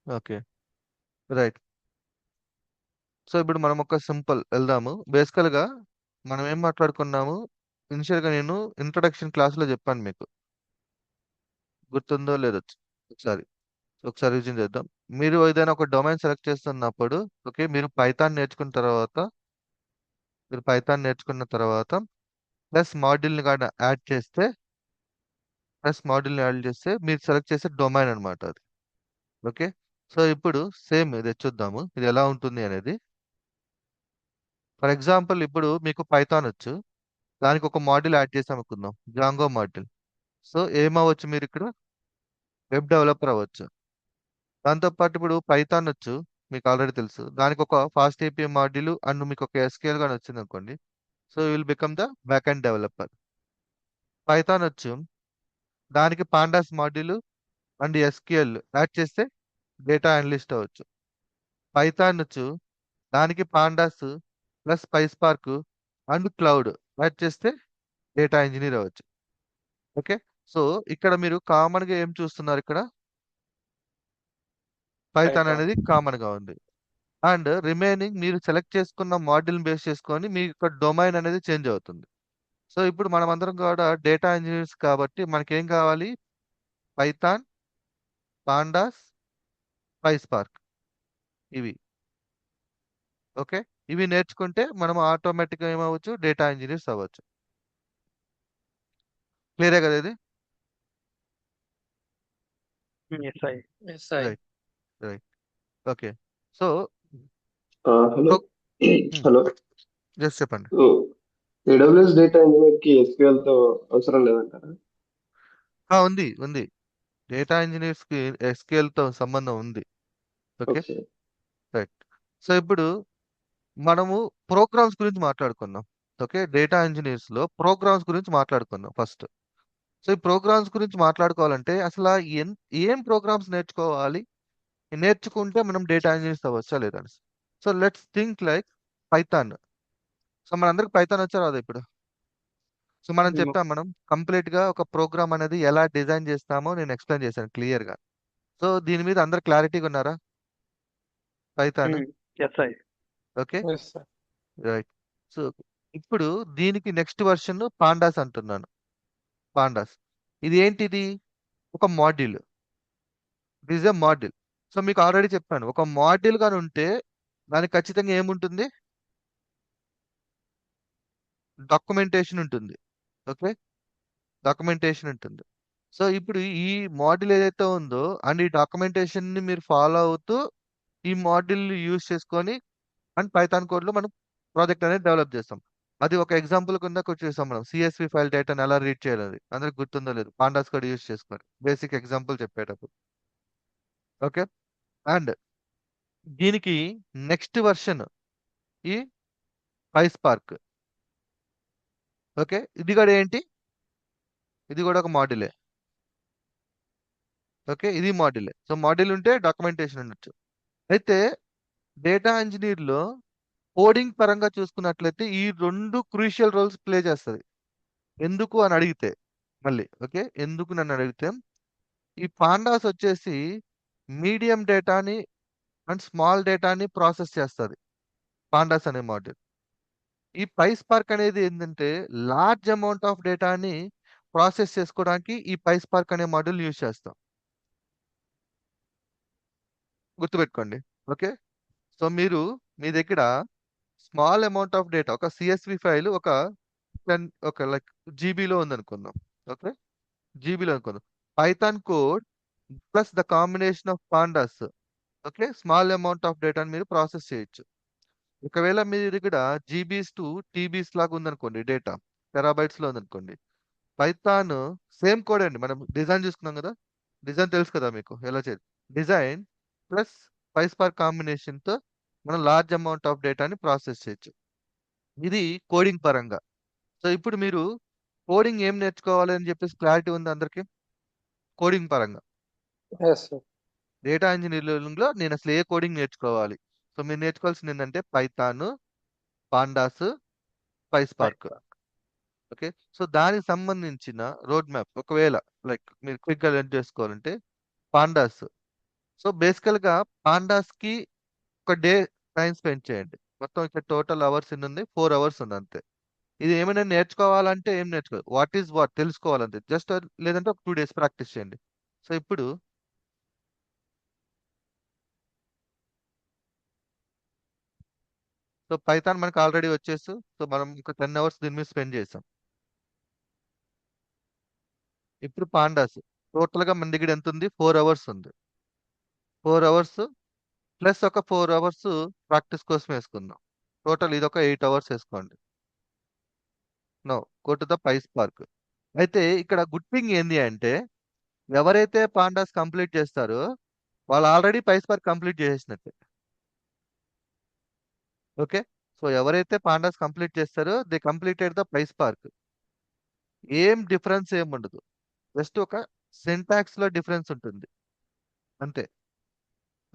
Okay. Right. So ఇప్పుడు మనం ఒక సింపుల్ వెళ్దాము. బేసికల్‌గా మనం ఏం మాట్లాడుకున్నాము? ఇనిషియల్‌గా నేను ఇంట్రొడక్షన్ క్లాస్‌లో చెప్పాను మీకు. గుర్తుందో లేదో ఒకసారి. ఒకసారి రివిజన్ చేద్దాం. మీరు ఏదైనా ఒక డొమైన్ సెలెక్ట్ చేస్తున్నప్పుడు ఓకే. మీరు పైథాన్ నేర్చుకున్న తర్వాత ప్లస్ మాడ్యూల్‌ని యాడ్ చేస్తే మీరు సెలెక్ట్ చేసే డొమైన్ అన్నమాట అది. ఓకే. సో ఇప్పుడు సేమ్ ఇది చూద్దాము. ఇది ఎలా ఉంటుంది అనేది. ఫర్ ఎగ్జాంపుల్ ఇప్పుడు మీకు పైథాన్ వచ్చు. దానికి ఒక మాడ్యూల్ యాడ్ చేసామనుకుందాం. Django module. సో ఏమవ్వచ్చు మీరిక్కడ? వెబ్ డెవలపర్ అవ్వచ్చు. దాంతో పాటు ఇప్పుడు పైథాన్ వచ్చు. మీకు ఆల్రెడీ తెలుసు. దానికి ఒక ఫాస్ట్ ఏపీఐ మాడ్యూల్ అండ్ మీకు ఒక ఎస్‌క్యూఎల్ గాని వచ్చిందనుకోండి. So you will become the back end developer. Python వచ్చు. దానికి pandas module and SQL add చేస్తే డేటా అనలిస్ట్ అవ్వచ్చు. పైథాన్ వచ్చు. దానికి pandas plus PySpark and cloud add చేస్తే డేటా ఇంజినీర్ అవ్వచ్చు. ఓకే. సో ఇక్కడ మీరు కామన్ గా ఏం చూస్తున్నారు ఇక్కడ? Python Python. అనేది కామన్ గా ఉంది. అండ్ రిమైనింగ్ మీరు సెలెక్ట్ చేసుకున్న మాడ్యూల్ బేస్ చేసుకొని మీ యొక్క డొమైన్ అనేది చేంజ్ అవుతుంది. సో ఇప్పుడు మనం అందరం కూడా డేటా ఇంజనీర్స్ కాబట్టి మనకేం కావాలి? పైథాన్, పాండాస్, పైస్పార్క్ ఇవి. ఓకే. ఇవి నేర్చుకుంటే మనం ఆటోమేటిక్‌గా ఏమవ్వచ్చు? డేటా ఇంజినీర్స్ అవ్వచ్చు. క్లియరే కదా ఇది? SI. SI. Right. Right. Okay. So hello pro హ్మ్. హలో జస్ట్ చెప్పండి. ఏడబ్ల్యూఎస్ డేటా ఇంజనీర్ కి ఎస్క్యూఎల్ తో అవసరం లేదంటారా? ఉంది. ఉంది. డేటా ఇంజినీర్స్‌కి ఎస్‌క్యూఎల్‌తో సంబంధం ఉంది. ఓకే. ఓకే. రైట్. సో ఇప్పుడు మనము ప్రోగ్రామ్స్ గురించి మాట్లాడుకుందాం. ఓకే. డేటా ఇంజినీర్స్‌లో ప్రోగ్రామ్స్ గురించి మాట్లాడుకుందాం ఫస్ట్. సో ఈ ప్రోగ్రామ్స్ గురించి మాట్లాడుకోవాలంటే అసల ఏం ప్రోగ్రామ్స్ నేర్చుకోవాలి? నేర్చుకుంటే మనం డేటా ఇంజినీర్స్ అవ్వచ్చా లేదా అనేసి. So let's think like Python. So మనందరికి పైథాన్ వచ్చా రాదా ఇప్పుడు? సో మనం కంప్లీట్‌గా ఒక ప్రోగ్రామ్ అనేది ఎలా డిజైన్ చేస్తామో నేను ఎక్స్‌ప్లెయిన్ చేశాను క్లియర్‌గా. సో దీని మీద అందరూ క్లారిటీగా ఉన్నారా? పైథాన్. ఎస్ఐ. Okay. Yes sir. Right. So ఇప్పుడు దీనికి నెక్స్ట్ వెర్షన్ పాండాస్ అంటున్నాను. పాండాస్. ఇది ఏంటిది? ఒక module. It is a module. So మీకు ఆల్రెడీ చెప్పాను. ఒక మాడ్యూల్ గాని ఉంటే దానికి ఖచ్చితంగా ఏముంటుంది? డాక్యుమెంటేషన్ ఉంటుంది. ఓకే. డాక్యుమెంటేషన్ ఉంటుంది. సో ఇప్పుడు ఈ మాడ్యూల్ ఏదైతే ఉందో అండ్ ఈ డాక్యుమెంటేషన్‌ని మీరు ఫాలో అవుతూ ఈ మాడ్యూల్‌ని యూజ్ చేసుకొని అండ్ పైథాన్ కోడ్‌లో మనం ప్రాజెక్ట్ అనేది డెవలప్ చేస్తాం. అది ఒక ఎగ్జాంపుల్ కిందకు చూసాం మనం. సీఎస్‌వి ఫైల్ డేటాను ఎలా రీడ్ చేయాలనేది. అందరికి గుర్తుందో లేదో. పాండాస్ కోడ్ యూజ్ చేసుకొని. బేసిక్ ఎగ్జాంపుల్ చెప్పేటప్పుడు. ఓకే. అండ్ దీనికి నెక్స్ట్ వెర్షన్ ఈ పైస్పార్క్. ఓకే. ఇది కూడా ఏంటి? ఇది కూడా ఒక మాడ్యూలే. ఓకే. ఇది మాడ్యూలే. సో మాడ్యూల్ ఉంటే డాక్యుమెంటేషన్ ఉండొచ్చు. అయితే డేటా ఇంజినీర్‌లో కోడింగ్ పరంగా చూసుకున్నట్లయితే ఈ 2 క్రూషియల్ రోల్స్ ప్లే చేస్తది. ఎందుకు అని అడిగితే మళ్ళీ ఓకే. ఎందుకు నన్ను అడిగితే ఈ పాండాస్ వచ్చేసి మీడియం డేటాని అండ్ స్మాల్ డేటాని ప్రాసెస్ చేస్తది. పాండాస్ అనే మాడ్యూల్. ఈ పైస్పార్క్ అనేది ఏందంటే లార్జ్ అమౌంట్ ఆఫ్ డేటాని ప్రాసెస్ చేసుకోవడానికి ఈ పైస్పార్క్ అనే మాడ్యూల్ యూజ్ చేస్తాం. గుర్తుపెట్టుకోండి. ఓకే. సో మీ దగ్గర స్మాల్ అమౌంట్ ఆఫ్ డేటా ఒక సీఎస్‌వి ఫైల్ ఒక 10 ఒక లైక్ జీబీలో ఉందనుకుందాం. ఓకే. జీబీలో అనుకుందాం. Python code plus the combination of pandas. Okay. Small amount of డేటాని మీరు ప్రాసెస్ చేయొచ్చు. ఒకవేళ మీ దగ్గర జీబీస్ టు టీబీస్ లాగా ఉందనుకోండి డేటా. టెరాబైట్స్‌లో ఉందనుకోండి. పైథాన్ సేమ్ కోడే అండి. మనం డిజైన్ చూసుకున్నాం కదా! డిజైన్ తెలుసు కదా మీకు ఎలా చేయాలి. డిజైన్ ప్లస్ పైస్పార్క్ కాంబినేషన్‌తో మనం లార్జ్ అమౌంట్ ఆఫ్ డేటాని ప్రాసెస్ చేయొచ్చు. ఇది కోడింగ్ పరంగా. సో ఇప్పుడు మీరు కోడింగ్ ఏం నేర్చుకోవాలి అని చెప్పేసి క్లారిటీ ఉందా అందరికి? కోడింగ్ పరంగా. Yes sir. డేటా ఇంజినీరింగ్‌లో నేను అసలు ఏ కోడింగ్ నేర్చుకోవాలి? సో మీరు నేర్చుకోవాల్సింది ఏంటంటే Python, pandas, PySpark. Okay. So దానికి సంబంధించిన రోడ్ మ్యాప్ ఒకవేళ లైక్ మీరు క్విక్‌గా లెర్న్ చేసుకోవాలంటే పాండాస్. సో బేసికల్ గా పాండాస్ కి ఒక డే టైం స్పెండ్ చేయండి. మొత్తం ఇక్కడ టోటల్ అవర్స్ ఎన్ని ఉంది? 4 అవర్స్ ఉంది అంతే. ఇది ఏమైనా నేర్చుకోవాలంటే ఏం నేర్చుకోవాలి, వాట్ ఈస్ వాట్ తెలుసుకోవాలంతే. జస్ట్ లేదంటే ఒక 2 డేస్ ప్రాక్టీస్ చేయండి. సో ఇప్పుడు సో పైథాన్ మనకు ఆల్రెడీ వచ్చేసి, సో మనం ఒక 10 అవర్స్ దీని మీద స్పెండ్ చేసాం. ఇప్పుడు పాండాస్ టోటల్ గా మన దగ్గర ఎంత ఉంది? 4 అవర్స్ ఉంది. 4 అవర్స్ ప్లస్ ఒక 4 అవర్స్ ప్రాక్టీస్ కోసం వేసుకుందాం. టోటల్ ఇది ఒక 8 అవర్స్ వేసుకోండి. No, go to the PySpark. అయితే ఇక్కడ గుడ్ థింగ్ ఏంది అంటే, ఎవరైతే పాండాస్ కంప్లీట్ చేస్తారో వాళ్ళు ఆల్రెడీ పైస్ పార్క్ కంప్లీట్ చేసేసినట్టే. ఓకే, సో ఎవరైతే పాండాస్ కంప్లీట్ చేస్తారో they completed the PySpark. ఏం డిఫరెన్స్ ఏం ఉండదు, జస్ట్ ఒక సింటాక్స్ లో డిఫరెన్స్ ఉంటుంది అంతే.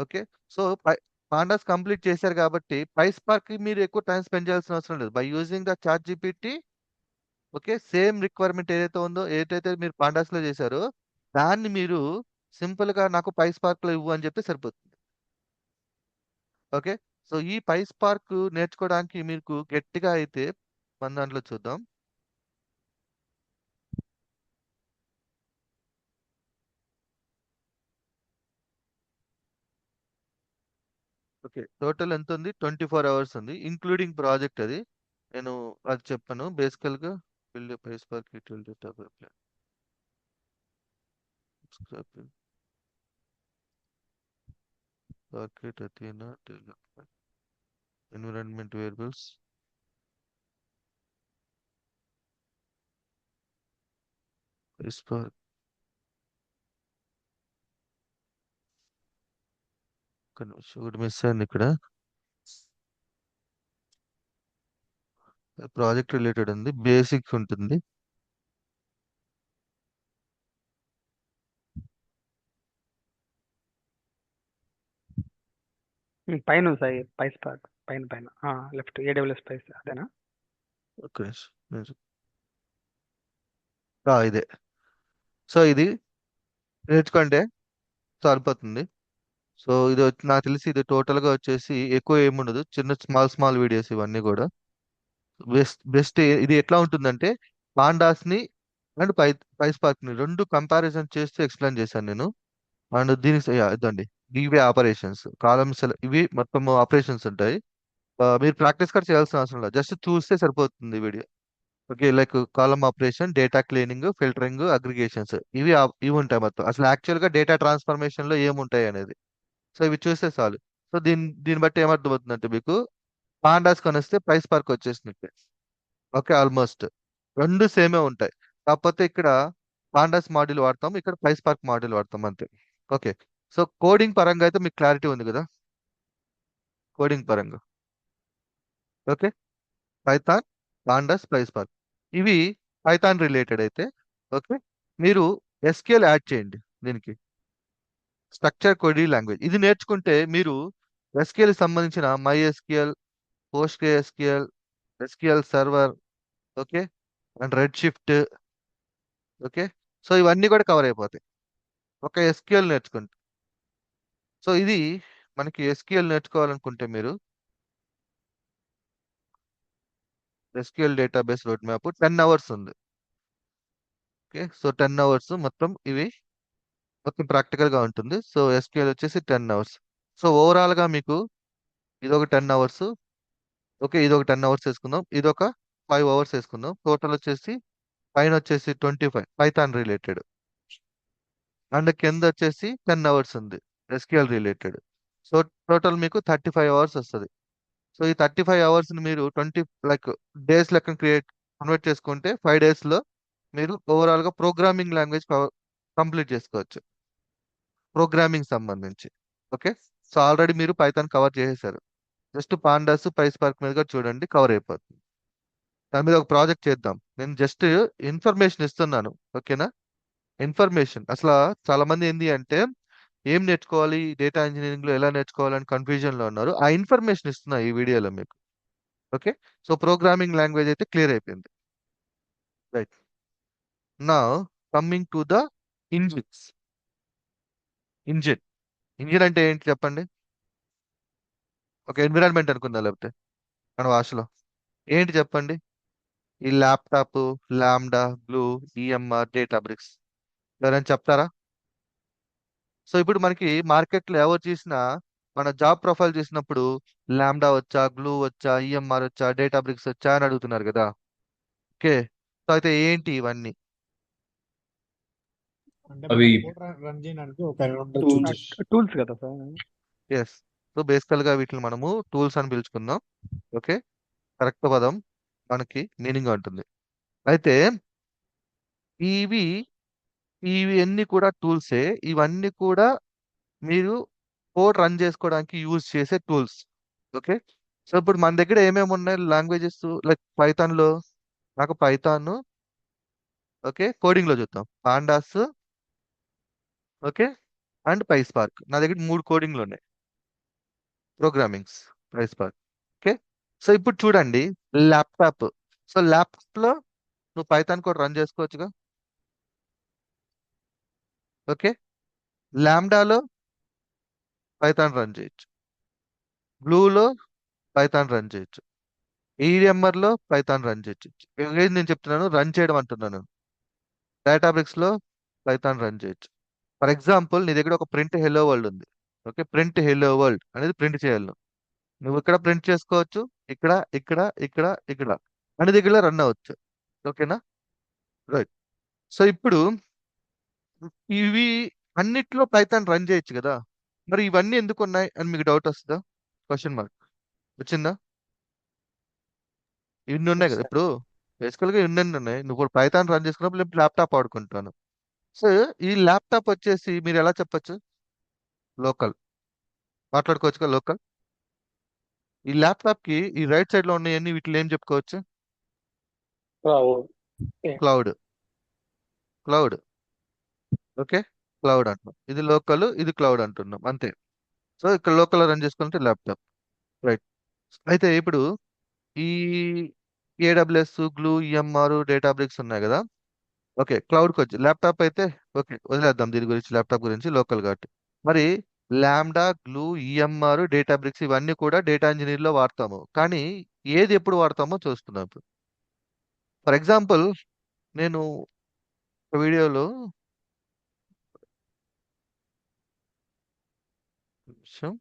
ఓకే, సో పాండాస్ కంప్లీట్ చేశారు కాబట్టి పైస్ పార్క్ కి మీరు ఎక్కువ టైం స్పెండ్ చేయాల్సిన అవసరం లేదు. By using the ChatGPT, okay, same requirement ఏదైతే ఉందో, ఏదైతే మీరు పాండాస్ లో చేశారో దాన్ని మీరు సింపుల్ గా నాకు పైస్ పార్క్ లో ఇవ్వు అని చెప్తే సరిపోతుంది. ఓకే, సో ఈ పైస్ పార్క్ నేర్చుకోవడానికి మీకు గట్టిగా అయితే మన దాంట్లో చూద్దాం. ఓకే, టోటల్ ఎంత ఉంది? 24 అవర్స్ ఉంది, ఇంక్లూడింగ్ ప్రాజెక్ట్. అది నేను అది చెప్పాను బేసికల్ గా. Build PySpark util data pipeline socket Athena development environment variables PySpark. ఒకటి మిస్ అయింది ఇక్కడ. ప్రాజెక్ట్ రిలేటెడ్ ఉంది, బేసిక్స్ ఉంటుంది. పైన ఉంది సాయి పైస్ పార్క్ పైన పైన లెఫ్ట్ ఏడబ్ల్యూఎస్ పైస్ అదేనా? ఓకే, ఇదే. సో ఇది నేర్చుకుంటే సరిపోతుంది. సో ఇది నాకు తెలిసి ఇది టోటల్ గా వచ్చేసి ఎక్కువ ఏముండదు, చిన్న స్మాల్ స్మాల్ వీడియోస్ ఇవన్నీ కూడా. బెస్ట్ బెస్ట్ ఇది ఎట్లా ఉంటుందంటే, పాండాస్ ని అండ్ పైస్ పార్క్ ని రెండు కంపారిజన్ చేస్తూ ఎక్స్ప్లెయిన్ చేశాను నేను. అండ్ దీనికి ఇదండి, ఇవే ఆపరేషన్స్ కాలమ్స్, ఇవి మొత్తం ఆపరేషన్స్ ఉంటాయి. మీరు ప్రాక్టీస్ కూడా చేయాల్సిన అవసరం లేదు, జస్ట్ చూస్తే సరిపోతుంది video. Okay, like column operation, data cleaning, filtering, aggregations, ఇవి ఉంటాయి మొత్తం. అసలు యాక్చువల్ గా డేటా ట్రాన్స్ఫర్మేషన్ లో ఏముంటాయి అనేది, సో ఇవి చూస్తే చాలు. సో దీన్ని బట్టి ఏమర్థమవుతుందంటే మీకు, పాండాస్ కొనిస్తే ప్రైస్ పార్క్ వచ్చేసినట్టే. ఓకే, ఆల్మోస్ట్ రెండు సేమే ఉంటాయి. కాకపోతే ఇక్కడ పాండాస్ మాడ్యూల్ వాడతాం, ఇక్కడ ప్రైస్ పార్క్ మాడ్యూల్ వాడతాం అంతే. ఓకే, సో కోడింగ్ పరంగా అయితే మీకు క్లారిటీ ఉంది కదా, కోడింగ్ పరంగా. Okay, Python, pandas, price park, ఇవి పైథాన్ రిలేటెడ్ అయితే. ఓకే, మీరు ఎస్క్యూఎల్ యాడ్ చేయండి దీనికి, స్ట్రక్చర్ క్వెరీ లాంగ్వేజ్. ఇది నేర్చుకుంటే మీరు ఎస్క్యూఎల్ సంబంధించిన my SQL, post SQL, SQL server, okay, and red shift, okay, so ఇవన్నీ కూడా కవర్ అయిపోతాయి ఒక ఎస్క్యూఎల్ నేర్చుకుంటే. సో ఇది మనకి ఎస్క్యూఎల్ నేర్చుకోవాలనుకుంటే మీరు SQL database road map 10 hours ఉంది. ఓకే, సో 10 అవర్స్ మొత్తం ఇవి మొత్తం ప్రాక్టికల్ గా ఉంటుంది. సో ఎస్క్యూఎల్ వచ్చేసి 10 అవర్స్. సో ఓవరాల్ గా మీకు ఇదొక 10 అవర్స్. ఓకే, ఇదొక 10 అవర్స్ వేసుకుందాం, ఇదొక 5 అవర్స్ వేసుకుందాం. టోటల్ వచ్చేసి పైన వచ్చేసి 25 పైథాన్ రిలేటెడ్, అండ్ కింద వచ్చేసి 10 అవర్స్ ఉంది ఎస్క్యూఎల్ రిలేటెడ్. సో టోటల్ మీకు 35 అవర్స్ వస్తుంది. సో ఈ 35 అవర్స్ ని మీరు 20 లైక్ డేస్ లెక్క కన్వర్ట్ చేసుకుంటే 5 డేస్ లో మీరు ఓవరాల్ గా ప్రోగ్రామింగ్ లాంగ్వేజ్ కంప్లీట్ చేసుకోవచ్చు, ప్రోగ్రామింగ్ సంబంధించి. ఓకే, సో ఆల్రెడీ మీరు పైథాన్ కవర్ చేసేసారు, జస్ట్ పాండాస్ పైస్ పార్క్ మీద కూడా చూడండి, కవర్ అయిపోతుంది. దాని మీద ఒక ప్రాజెక్ట్ చేద్దాం. నేను జస్ట్ ఇన్ఫర్మేషన్ ఇస్తున్నాను, ఓకేనా? ఇన్ఫర్మేషన్ అసలు చాలా మంది ఏంది అంటే, ఏం నేర్చుకోవాలి డేటా ఇంజనీరింగ్ లో, ఎలా నేర్చుకోవాలని కన్ఫ్యూజన్ లో ఉన్నారు. ఆ ఇన్ఫర్మేషన్ ఇస్తున్నా ఈ వీడియోలో మీకు. ఓకే, సో ప్రోగ్రామింగ్ లాంగ్వేజ్ అయితే క్లియర్ అయిపోయింది. రైట్, నా coming to the engine. Engine అంటే ఏంటి చెప్పండి? ఒక ఎన్విరాన్మెంట్ అనుకుందా, లేకపోతే మన భాషలో ఏంటి చెప్పండి? ఈ laptop, Lambda, Glue, EMR, Databricks, ఎవరైనా చెప్తారా? సో ఇప్పుడు మనకి మార్కెట్లో ఎవరు చూసినా మన జాబ్ ప్రొఫైల్ చూసినప్పుడు లామ్డా వచ్చా, గ్లూ వచ్చా, ఈఎంఆర్ వచ్చా, డేటా బ్రిక్స్ వచ్చా అని అడుగుతున్నారు కదా. ఓకే. సో అయితే ఏంటి ఇవన్నీ? అంటే అవి మనం కోడ్ రన్ చేయడానికి ఒక ఎన్విరాన్మెంట్ చూస్ టూల్స్. చేస్తాం. టూల్స్ కదా సార్. ఎస్. సో బేసికల్ గా వీటిని మనము టూల్స్ అని పిలుచుకుందాం. ఓకే. కరెక్ట్ పదం మనకి మీనింగ్ ఉంటుంది. అయితే ఇవి ఇవి అన్ని కూడా టూల్సే. ఇవన్నీ కూడా మీరు కోడ్ రన్ చేసుకోవడానికి యూజ్ చేసే టూల్స్. ఓకే. సో ఇప్పుడు మన దగ్గర ఏమేమి ఉన్నాయి లాంగ్వేజెస్? లైక్ పైథాన్ లో నాకు పైథాన్, ఓకే, కోడింగ్ లో చూద్దాం, పాండాస్, ఓకే, అండ్ పైస్పార్క్. నా దగ్గర 3 కోడింగ్లు ఉన్నాయి, ప్రోగ్రామింగ్స్, పైస్పార్క్. ఓకే. సో ఇప్పుడు చూడండి, ల్యాప్టాప్. సో ల్యాప్టాప్ లో నువ్వు పైథాన్ కోడ్ రన్ చేసుకోవచ్చుగా. ఓకే. లామ్డాలో పైథాన్ రన్ చేయొచ్చు, బ్లూలో పైథాన్ రన్ చేయొచ్చు, ఈడిఎంఆర్ లో పైథాన్ రన్ చేయొచ్చు. ఏది నేను చెప్తున్నాను, రన్ చేయడం అంటున్నాను. డేటాబ్రిక్స్ లో పైథాన్ రన్ చేయొచ్చు. ఫర్ ఎగ్జాంపుల్ నీ దగ్గర ఒక ప్రింట్ హెల్లో వరల్డ్ ఉంది. ఓకే. ప్రింట్ హెల్లో వరల్డ్ అనేది ప్రింట్ చేయాలి నువ్వు. నువ్వు ఇక్కడ ప్రింట్ చేసుకోవచ్చు, ఇక్కడ ఇక్కడ ఇక్కడ ఇక్కడ అన్ని దగ్గర రన్ అవ్వచ్చు. ఓకేనా? రైట్. సో ఇప్పుడు ఇవి అన్నిట్లో పైథాన్ రన్ చేయొచ్చు కదా. మరి ఇవన్నీ ఎందుకు ఉన్నాయి అని మీకు డౌట్ వస్తుందా? క్వశ్చన్ మార్క్ వచ్చిందా? ఇన్ని ఉన్నాయి కదా. ఇప్పుడు బేసికల్ గా ఇన్ని ఉన్నాయి. నువ్వు ఇప్పుడు పైథాన్ రన్ చేసుకున్నప్పుడు ల్యాప్టాప్ ఆడుకుంటాను. సో ఈ ల్యాప్టాప్ వచ్చేసి మీరు ఎలా చెప్పొచ్చు? లోకల్. మాట్లాడుకోవచ్చుగా లోకల్. ఈ ల్యాప్టాప్ కి ఈ రైట్ సైడ్ లో ఉన్నాయన్ని వీటిలో ఏం చెప్పుకోవచ్చు? క్లౌడ్. క్లౌడ్. ఓకే. క్లౌడ్ అంటున్నాం. ఇది లోకల్, ఇది క్లౌడ్ అంటున్నాం, అంతే. సో ఇక్కడ లోకల్ రన్ చేసుకుంటే ల్యాప్టాప్. రైట్. అయితే ఇప్పుడు ఈ ఏడబ్ల్యూఎస్, గ్లూ, ఈఎంఆర్, డేటాబ్రిక్స్ ఉన్నాయి కదా. ఓకే. క్లౌడ్కి వచ్చి ల్యాప్టాప్ అయితే ఓకే వదిలేద్దాం దీని గురించి, ల్యాప్టాప్ గురించి లోకల్ కాబట్టి. మరి లామ్డా, గ్లూ, ఈఎంఆర్, డేటాబ్రిక్స్ ఇవన్నీ కూడా డేటా ఇంజనీర్ లో వాడతాము. కానీ ఏది ఎప్పుడు వాడతామో చూస్తున్నాం ఇప్పుడు. ఫర్ ఎగ్జాంపుల్ నేను ఒక వీడియోలో నిమిషం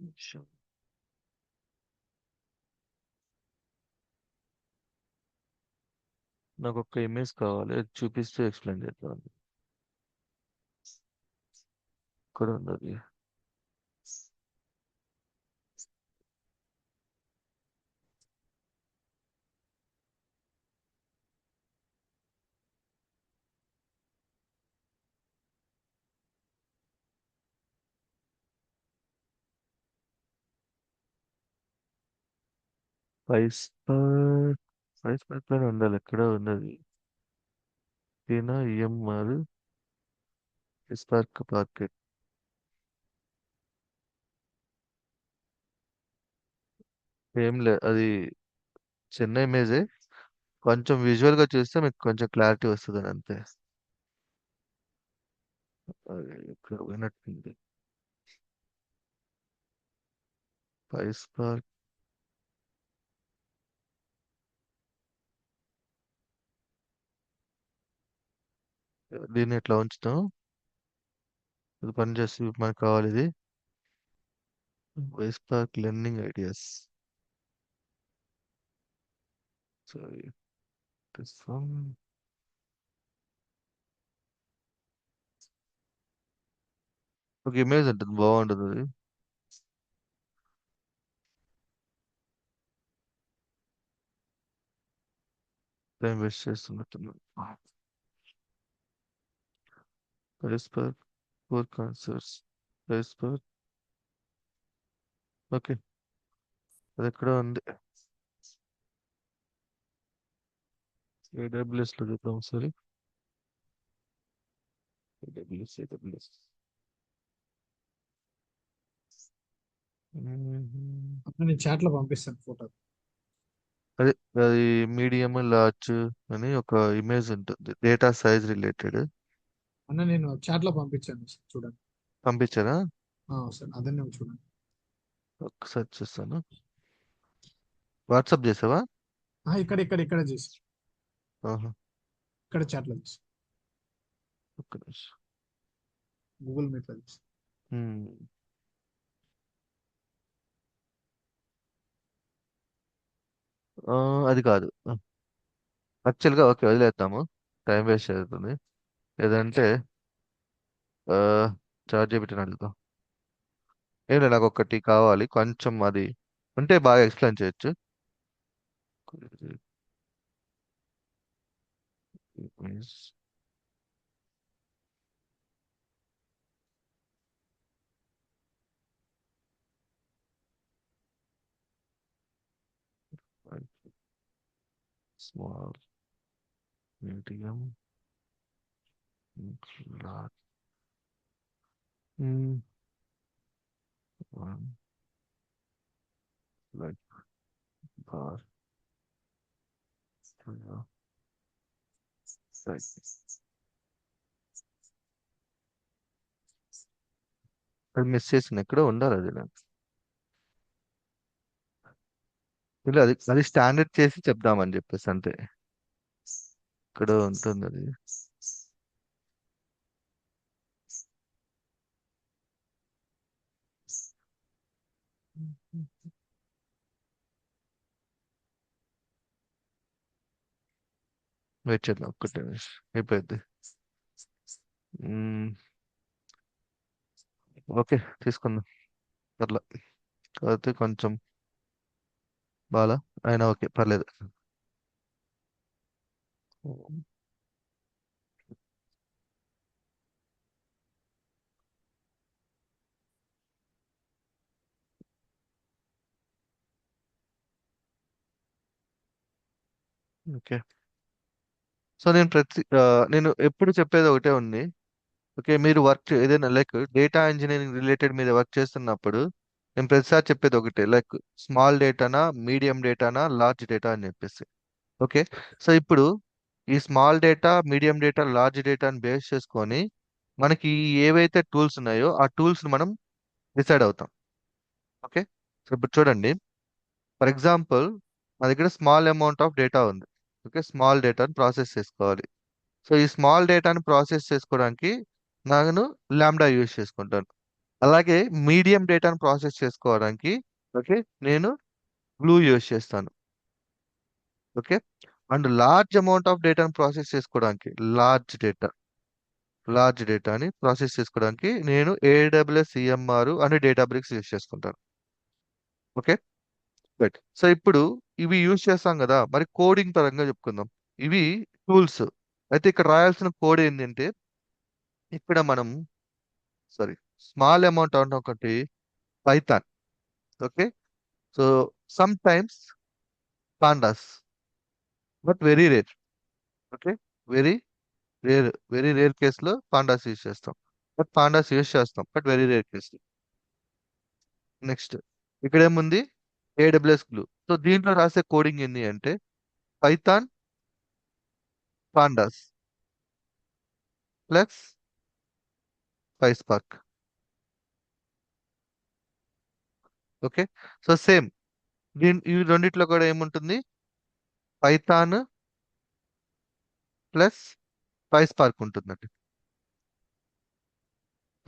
నిమిషం. నాకు ఒక ఇమేజ్ కావాలి, అది చూపిస్తూ ఎక్స్ప్లెయిన్ చేద్దాం. ఇక్కడ ఉన్నది. పైస్పార్క్. పైస్పార్క్ లోనే ఉండాలి, ఎక్కడ ఉన్నది? దీనా, ఈఎంఆర్, స్పార్క్ పాకెట్. ఏం లే, అది చిన్న ఇమేజే. కొంచెం విజువల్ గా చూస్తే మీకు కొంచెం క్లారిటీ వస్తుంది అంతే. అది ఇక్కడ పోయినట్టుంది. పైస్పార్క్. దీన్ని ఎట్లా ఉంచుతాం? ఇది పని చేసి మనకు కావాలి ఇది. PySpark learning ideas. So this one. ఒక ఇమేజ్ ఉంటుంది, బాగుంటుంది అది. టైం వేస్ట్ చేస్తున్నట్టున్నాను. PySpark for concerts. PySpark. Okay. అది ఎక్కడ ఉంది? AWS లో చూద్దాం ఒకసారి. AWS. నేను చాట్ లో పంపిస్తాను ఫోటో. అదే అది మీడియం లార్జ్ అని ఒక ఇమేజ్ ఉంటుంది, డేటా సైజ్ రిలేటెడ్. అన్న నేను చాట్ లో పంపించాను సార్, చూడండి. పంపించారా? సార్ అదే నేను చూడండి. ఒకసారి చూస్తాను. వాట్సాప్ చేసావా? ఇక్కడ ఇక్కడ ఇక్కడ చేసి ఆహా, ఇక్కడ చాట్ లో చేసి ఒక్క నిమిషం. గూగుల్ మీట్ లో చేసి. ఉమ్. అది కాదు యాక్చువల్గా. ఓకే, వదిలేద్దాము, టైం వేస్ట్ అవుతుంది. లేదంటే చార్జ్ చేపెట్టిన అడుగుతాం. ఏం లేదు, నాకు ఒకటి కావాలి కొంచెం, అది ఉంటే బాగా ఎక్స్ప్లెయిన్ చేయొచ్చు. Small, medium, large. One like bar అది మిస్ చేసిన ఎక్కడో ఉండాలి అది నాకు. ఇలా అది స్టాండర్డ్ చేసి చెప్దామని చెప్పేసి అంతే. ఇక్కడ ఉంటుంది అది. వెయిట్ చేద్దాం ఒక్కటే నిమిషం, అయిపోయింది. ఓకే, తీసుకుందాం. పర్లే, కాకపోతే కొంచెం బాగా అయినా ఓకే, పర్లేదు. ఓకే. సో నేను ఎప్పుడు చెప్పేది ఒకటే ఉంది. ఓకే, మీరు ఏదైనా లైక్ డేటా ఇంజనీరింగ్ రిలేటెడ్ మీద వర్క్ చేస్తున్నప్పుడు నేను ప్రతిసారి చెప్పేది ఒకటే, like small డేటానా, medium డేటానా, large data అని చెప్పేసి. ఓకే. సో ఇప్పుడు ఈ small data, medium data, large డేటాని బేస్ చేసుకొని మనకి ఏవైతే టూల్స్ ఉన్నాయో ఆ టూల్స్ మనం డిసైడ్ అవుతాం. ఓకే. సో ఇప్పుడు చూడండి, ఫర్ ఎగ్జాంపుల్ నా దగ్గర స్మాల్ అమౌంట్ ఆఫ్ డేటా ఉంది. ఓకే, స్మాల్ డేటాని ప్రాసెస్ చేసుకోవాలి. సో ఈ స్మాల్ డేటాని ప్రాసెస్ చేసుకోవడానికి నేను లాంబ్డా యూజ్ చేసుకుంటాను. అలాగే మీడియం డేటాను ప్రాసెస్ చేసుకోవడానికి ఓకే నేను గ్లూ యూజ్ చేస్తాను. Okay. And large amount of డేటాను ప్రాసెస్ చేసుకోవడానికి లార్జ్ డేటాని ప్రాసెస్ చేసుకోవడానికి నేను AWS EMR అని డేటాబ్రిక్స్ యూజ్ చేసుకుంటాను. Okay, right. సో ఇప్పుడు ఇవి యూజ్ చేస్తాం కదా, మరి కోడింగ్ పరంగా చెప్పుకుందాం. ఇవి టూల్స్. అయితే ఇక్కడ రాయాల్సిన కోడ్ ఏంటంటే, ఇక్కడ మనం సారీ స్మాల్ అమౌంట్ అంటే ఒకటి Python. Okay. So some times pandas, but very rare. Okay, very very rare కేసులో పాండాస్ యూజ్ చేస్తాం. బట్ పాండాస్ యూజ్ చేస్తాం, but very rare case. Next ఇక్కడ ఏముంది, AWS గ్లూ. సో దీంట్లో రాసే కోడింగ్ ఏంటి అంటే Python pandas plus PySpark. Okay. So same ఈ రెండిట్లో కూడా ఏముంటుంది, పైథాన్ ప్లస్ PySpark ఉంటుందండి.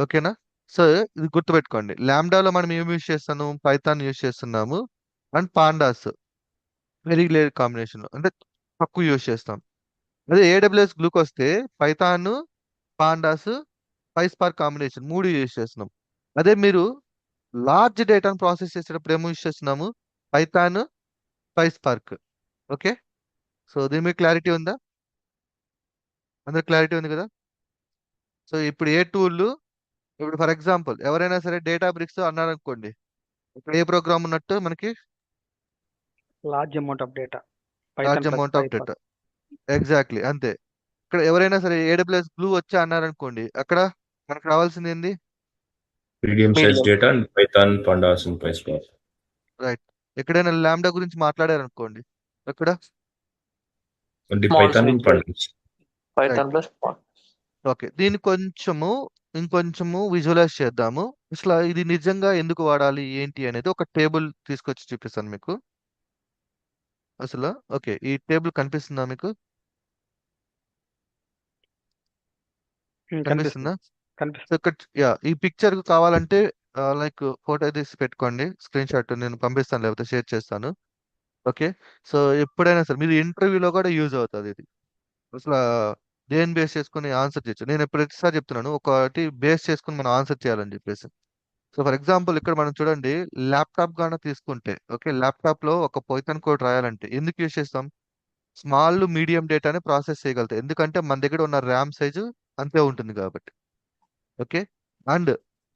ఓకేనా. సో ఇది గుర్తుపెట్టుకోండి, లాంబ్డాలో మనం ఏం యూజ్ చేస్తాము, పైథాన్ యూజ్ చేస్తున్నాము. And pandas very rare combination, అంటే తక్కువ యూజ్ చేస్తాం. అదే AWS గ్లూకి వస్తే పైథాన్, పాండాస్, PySpark కాంబినేషన్ మూడు యూజ్ చేస్తున్నాం. అదే మీరు లార్జ్ డేటాను ప్రాసెస్ చేసేటప్పుడు ఏమో యూజ్ చేస్తున్నాము, పైథాన్, PySpark. ఓకే. సో దీని మీద క్లారిటీ ఉందా? అందరికి క్లారిటీ ఉంది కదా. సో ఇప్పుడు ఏ టూల్, ఇప్పుడు ఫర్ ఎగ్జాంపుల్ ఎవరైనా సరే డేటా బ్రిక్స్ అన్నారనుకోండి, ఇక్కడ ఏ ప్రోగ్రామ్ ఉన్నట్టు మనకి large amount of data, large Python plus amount of PySpark. Data. Exactly అంతే. ఇక్కడ ఎవరైనా సరే AWS గ్లూ వచ్చి అన్నారనుకోండి, అక్కడ మనకు రావాల్సింది ఏంది? medium size medium data and Python, pandas, and PySpark. Right. ఎక్కడైనా లాంబ్డా గురించి మాట్లాడారనుకోండి, అక్కడ Only Small Python and size. pandas. Right. Python plus okay, దీన్ని ఇంకొంచెము విజువలైజ్ చేద్దాము. అసలు ఇది నిజంగా ఎందుకు వాడాలి ఏంటి అనేది ఒక టేబుల్ తీసుకొచ్చి చూపిస్తాను మీకు. అసలు ఓకే, ఈ టేబుల్ కనిపిస్తుందా మీకు? కనిపిస్తుంది కనిపిస్తుందా? కనిపిస్తుంది. సో ఇక్కడ ఈ పిక్చర్ కావాలంటే లైక్ ఫోటో తీసి పెట్టుకోండి, స్క్రీన్ షాట్ నేను పంపిస్తాను, లేకపోతే షేర్ చేస్తాను. ఓకే, సో ఎప్పుడైనా సరే మీరు ఇంటర్వ్యూలో కూడా యూజ్ అవుతుంది ఇది. అసలు దేని బేస్ చేసుకుని ఆన్సర్ చేయొచ్చు. నేను ప్రతిసారి చెప్తున్నాను, ఒకటి బేస్ చేసుకుని మనం ఆన్సర్ చేయాలని చెప్పేసి. సో ఫర్ ఎగ్జాంపుల్ ఇక్కడ మనం చూడండి, ల్యాప్టాప్ గాన తీసుకుంటే, ఓకే, ల్యాప్టాప్ లో ఒక పైథాన్ కోడ్ రాయాలంటే ఎందుకు యూజ్ చేస్తాం? స్మాల్ మీడియం డేటాని ప్రాసెస్ చేయగలుగుతాం, ఎందుకంటే మన దగ్గర ఉన్న ర్యామ్ సైజు అంతే ఉంటుంది కాబట్టి. Okay, and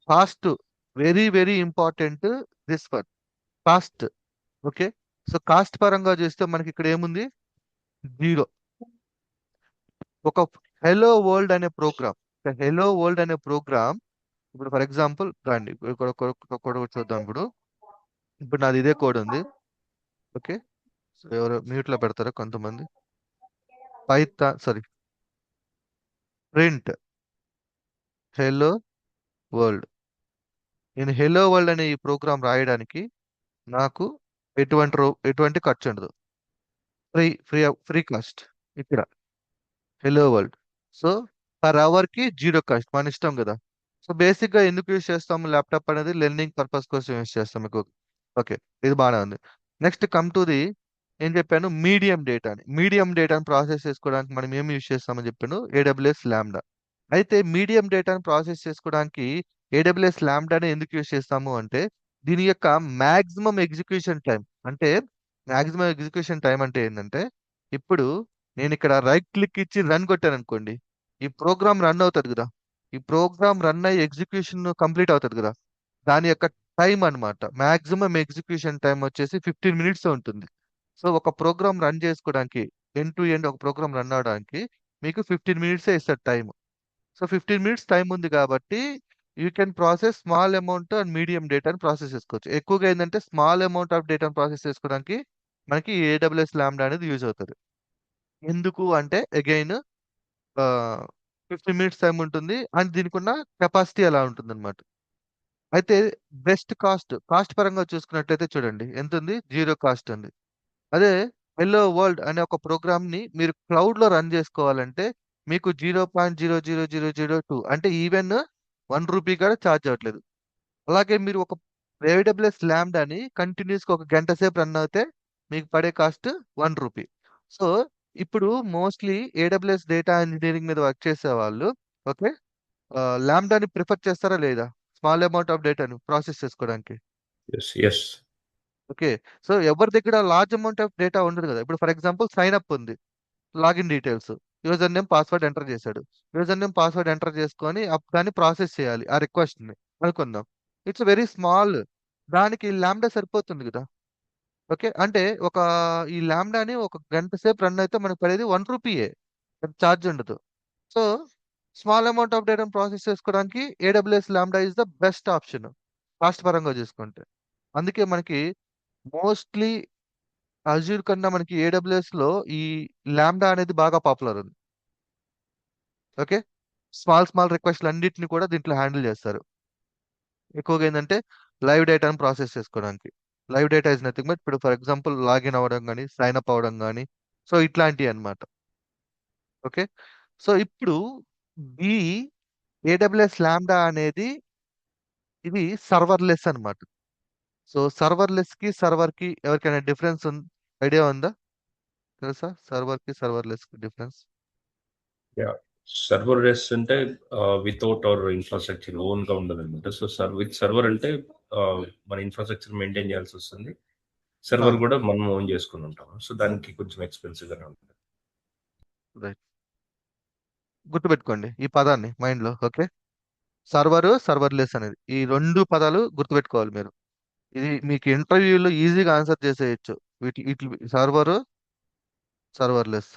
cost, very very important this one, cost. Okay, so cost పరంగా చూస్తే మనకి ఇక్కడ ఏముంది? 0. ఒక హెలో వరల్డ్ అనే ప్రోగ్రామ్, ఇప్పుడు ఫర్ ఎగ్జాంపుల్ రండి, ఇక్కడ ఒక చూద్దాం. ఇప్పుడు నాది ఇదే కోడ్ ఉంది. ఓకే, సో ఎవరు మ్యూట్ లో పెడతారా కొంతమంది? Print hello world. నేను హెలో వరల్డ్ అనే ఈ ప్రోగ్రామ్ రాయడానికి నాకు ఎటువంటి ఖర్చు ఉండదు, ఫ్రీ కాస్ట్. ఇక్కడ hello world. So per hour కి 0 కాస్ట్, మన ఇష్టం కదా. సో బేసిక్ గా ఎందుకు యూజ్ చేస్తాము ల్యాప్టాప్ అనేది? లెర్నింగ్ పర్పస్ కోసం యూజ్ చేస్తాం మీకు. ఓకే, ఇది బాగానే ఉంది. నెక్స్ట్ కమ్ టు ది, ఏం చెప్పాను? మీడియం డేటాని ప్రాసెస్ చేసుకోవడానికి మనం ఏం యూజ్ చేస్తామని చెప్పాను? AWS lambda. అయితే మీడియం డేటాను ప్రాసెస్ చేసుకోవడానికి AWS లాంబ్డాని ఎందుకు యూజ్ చేస్తాము అంటే, దీని యొక్క మాక్సిమం ఎగ్జిక్యూషన్ టైం అంటే ఏంటంటే, ఇప్పుడు నేను ఇక్కడ రైట్ క్లిక్ ఇచ్చి రన్ కొట్టాను అనుకోండి, ఈ ప్రోగ్రామ్ రన్ అవుతుంది కదా, ఈ ప్రోగ్రామ్ రన్ అయ్యి ఎగ్జిక్యూషన్ కంప్లీట్ అవుతుంది కదా, దాని యొక్క టైం అన్నమాట. మాక్సిమం ఎగ్జిక్యూషన్ టైం వచ్చేసి 15 మినిట్స్ ఉంటుంది. సో ఒక ప్రోగ్రామ్ రన్ చేసుకోవడానికి, ఎండ్ టు ఎండ్ ఒక ప్రోగ్రామ్ రన్ అవడానికి మీకు 15 మినిట్సే ఇస్తారు టైం. సో 15 మినిట్స్ టైం ఉంది కాబట్టి you can process small amount and medium డేటాని ప్రాసెస్ చేసుకోవచ్చు. ఎక్కువగా ఏంటంటే స్మాల్ అమౌంట్ ఆఫ్ డేటాను ప్రాసెస్ చేసుకోవడానికి మనకి AWS లాంబ్డా అనేది యూజ్ అవుతుంది. ఎందుకు అంటే అగైన్ 15 మినిట్స్ టైం ఉంటుంది అండ్ దీనికి ఉన్న కెపాసిటీ అలా ఉంటుంది అనమాట. అయితే బెస్ట్ కాస్ట్ పరంగా చూసుకున్నట్లయితే చూడండి ఎంత ఉంది? 0 కాస్ట్ ఉంది. అదే హెల్లో వరల్డ్ అనే ఒక ప్రోగ్రామ్ ని మీరు క్లౌడ్ లో రన్ చేసుకోవాలంటే మీకు 0.00002, అంటే ఈవెన్ 1 రూపీ కూడా ఛార్జ్ అవ్వట్లేదు. అలాగే మీరు ఒక AWS లాంబ్డాని కంటిన్యూస్ గా ఒక గంట సేపు రన్ అవుతే మీకు పడే కాస్ట్ 1 రూపీ. సో ఇప్పుడు మోస్ట్లీ AWS డేటా ఇంజనీరింగ్ మీద వర్క్ చేసే వాళ్ళు, ఓకే, లాంబ్డాని ప్రిఫర్ చేస్తారా లేదా స్మాల్ అమౌంట్ ఆఫ్ డేటాను ప్రాసెస్ చేసుకోవడానికి? Yes. ఓకే, సో ఎవరి దగ్గర లార్జ్ అమౌంట్ ఆఫ్ డేటా ఉండదు కదా. ఇప్పుడు ఫర్ ఎగ్జాంపుల్ సైన్ అప్ ఉంది, login details, user name password enter చేశాడు. యూజర్ నేమ్ పాస్వర్డ్ ఎంటర్ చేసుకొని దాన్ని ప్రాసెస్ చేయాలి ఆ రిక్వెస్ట్ ని అనుకుందాం. ఇట్స్ వెరీ స్మాల్, దానికి లాంబ్డా సరిపోతుంది కదా. ఓకే, అంటే ఈ లాంబ్డాని ఒక గంట సేపు రన్ అయితే మనకు పడేది 1 రూపీయే, ఛార్జ్ ఉండదు. సో స్మాల్ అమౌంట్ ఆఫ్ డేటాను ప్రాసెస్ చేసుకోవడానికి AWS Lambda is the best option cost పరంగా చూసుకుంటే. అందుకే మనకి మోస్ట్లీ అజూర్ కన్నా మనకి AWS లో ఈ లాంబ్డా అనేది బాగా పాపులర్ ఉంది. ఓకే, స్మాల్ రిక్వెస్ట్లు అన్నిటిని కూడా దీంట్లో హ్యాండిల్ చేస్తారు. ఎక్కువగా ఏంటంటే లైవ్ డేటాను ప్రాసెస్ చేసుకోవడానికి. Live data is nothing but, ఇప్పుడు ఫర్ ఎగ్జాంపుల్ లాగిన్ అవ్వడం కానీ, సైన్ అప్ అవ్వడం కానీ, సో ఇట్లాంటివి అన్నమాట. ఓకే, సో ఇప్పుడు ఈ AWS లాంబ్డా అనేది ఇది సర్వర్లెస్ అన్నమాట. సో సర్వర్లెస్ కి సర్వర్ కి ఎవరికైనా డిఫరెన్స్ ఐడియా ఉందా? తెలుసా సర్వర్లెస్ కి డిఫరెన్స్? Yeah. Serverless అంటే వితౌట్ అవర్ ఇన్ఫ్రాస్ట్రక్చర్ ఓన్ గా ఉండదు అనమాట. సో విత్ సర్వర్ అంటే మన ఇన్ఫ్రాస్ట్రక్చర్ మెయింటైన్ చేయాల్సి వస్తుంది. సర్వర్ అవును. కూడా మనం ఓన్ చేసుకుని ఉంటాం. సో దానికి కొంచెం ఎక్స్పెన్సివ్ గానే ఉంటుంది. రైట్, గుర్తుపెట్టుకోండి ఈ పదాన్ని మైండ్ లో. ఓకే, సర్వర్లెస్ అనేది, ఈ 2 పదాలు గుర్తుపెట్టుకోవాలి మీరు. ఇది మీకు ఇంటర్వ్యూలో ఈజీగా ఆన్సర్ చేసేయచ్చు. వీటి సర్వర్లెస్.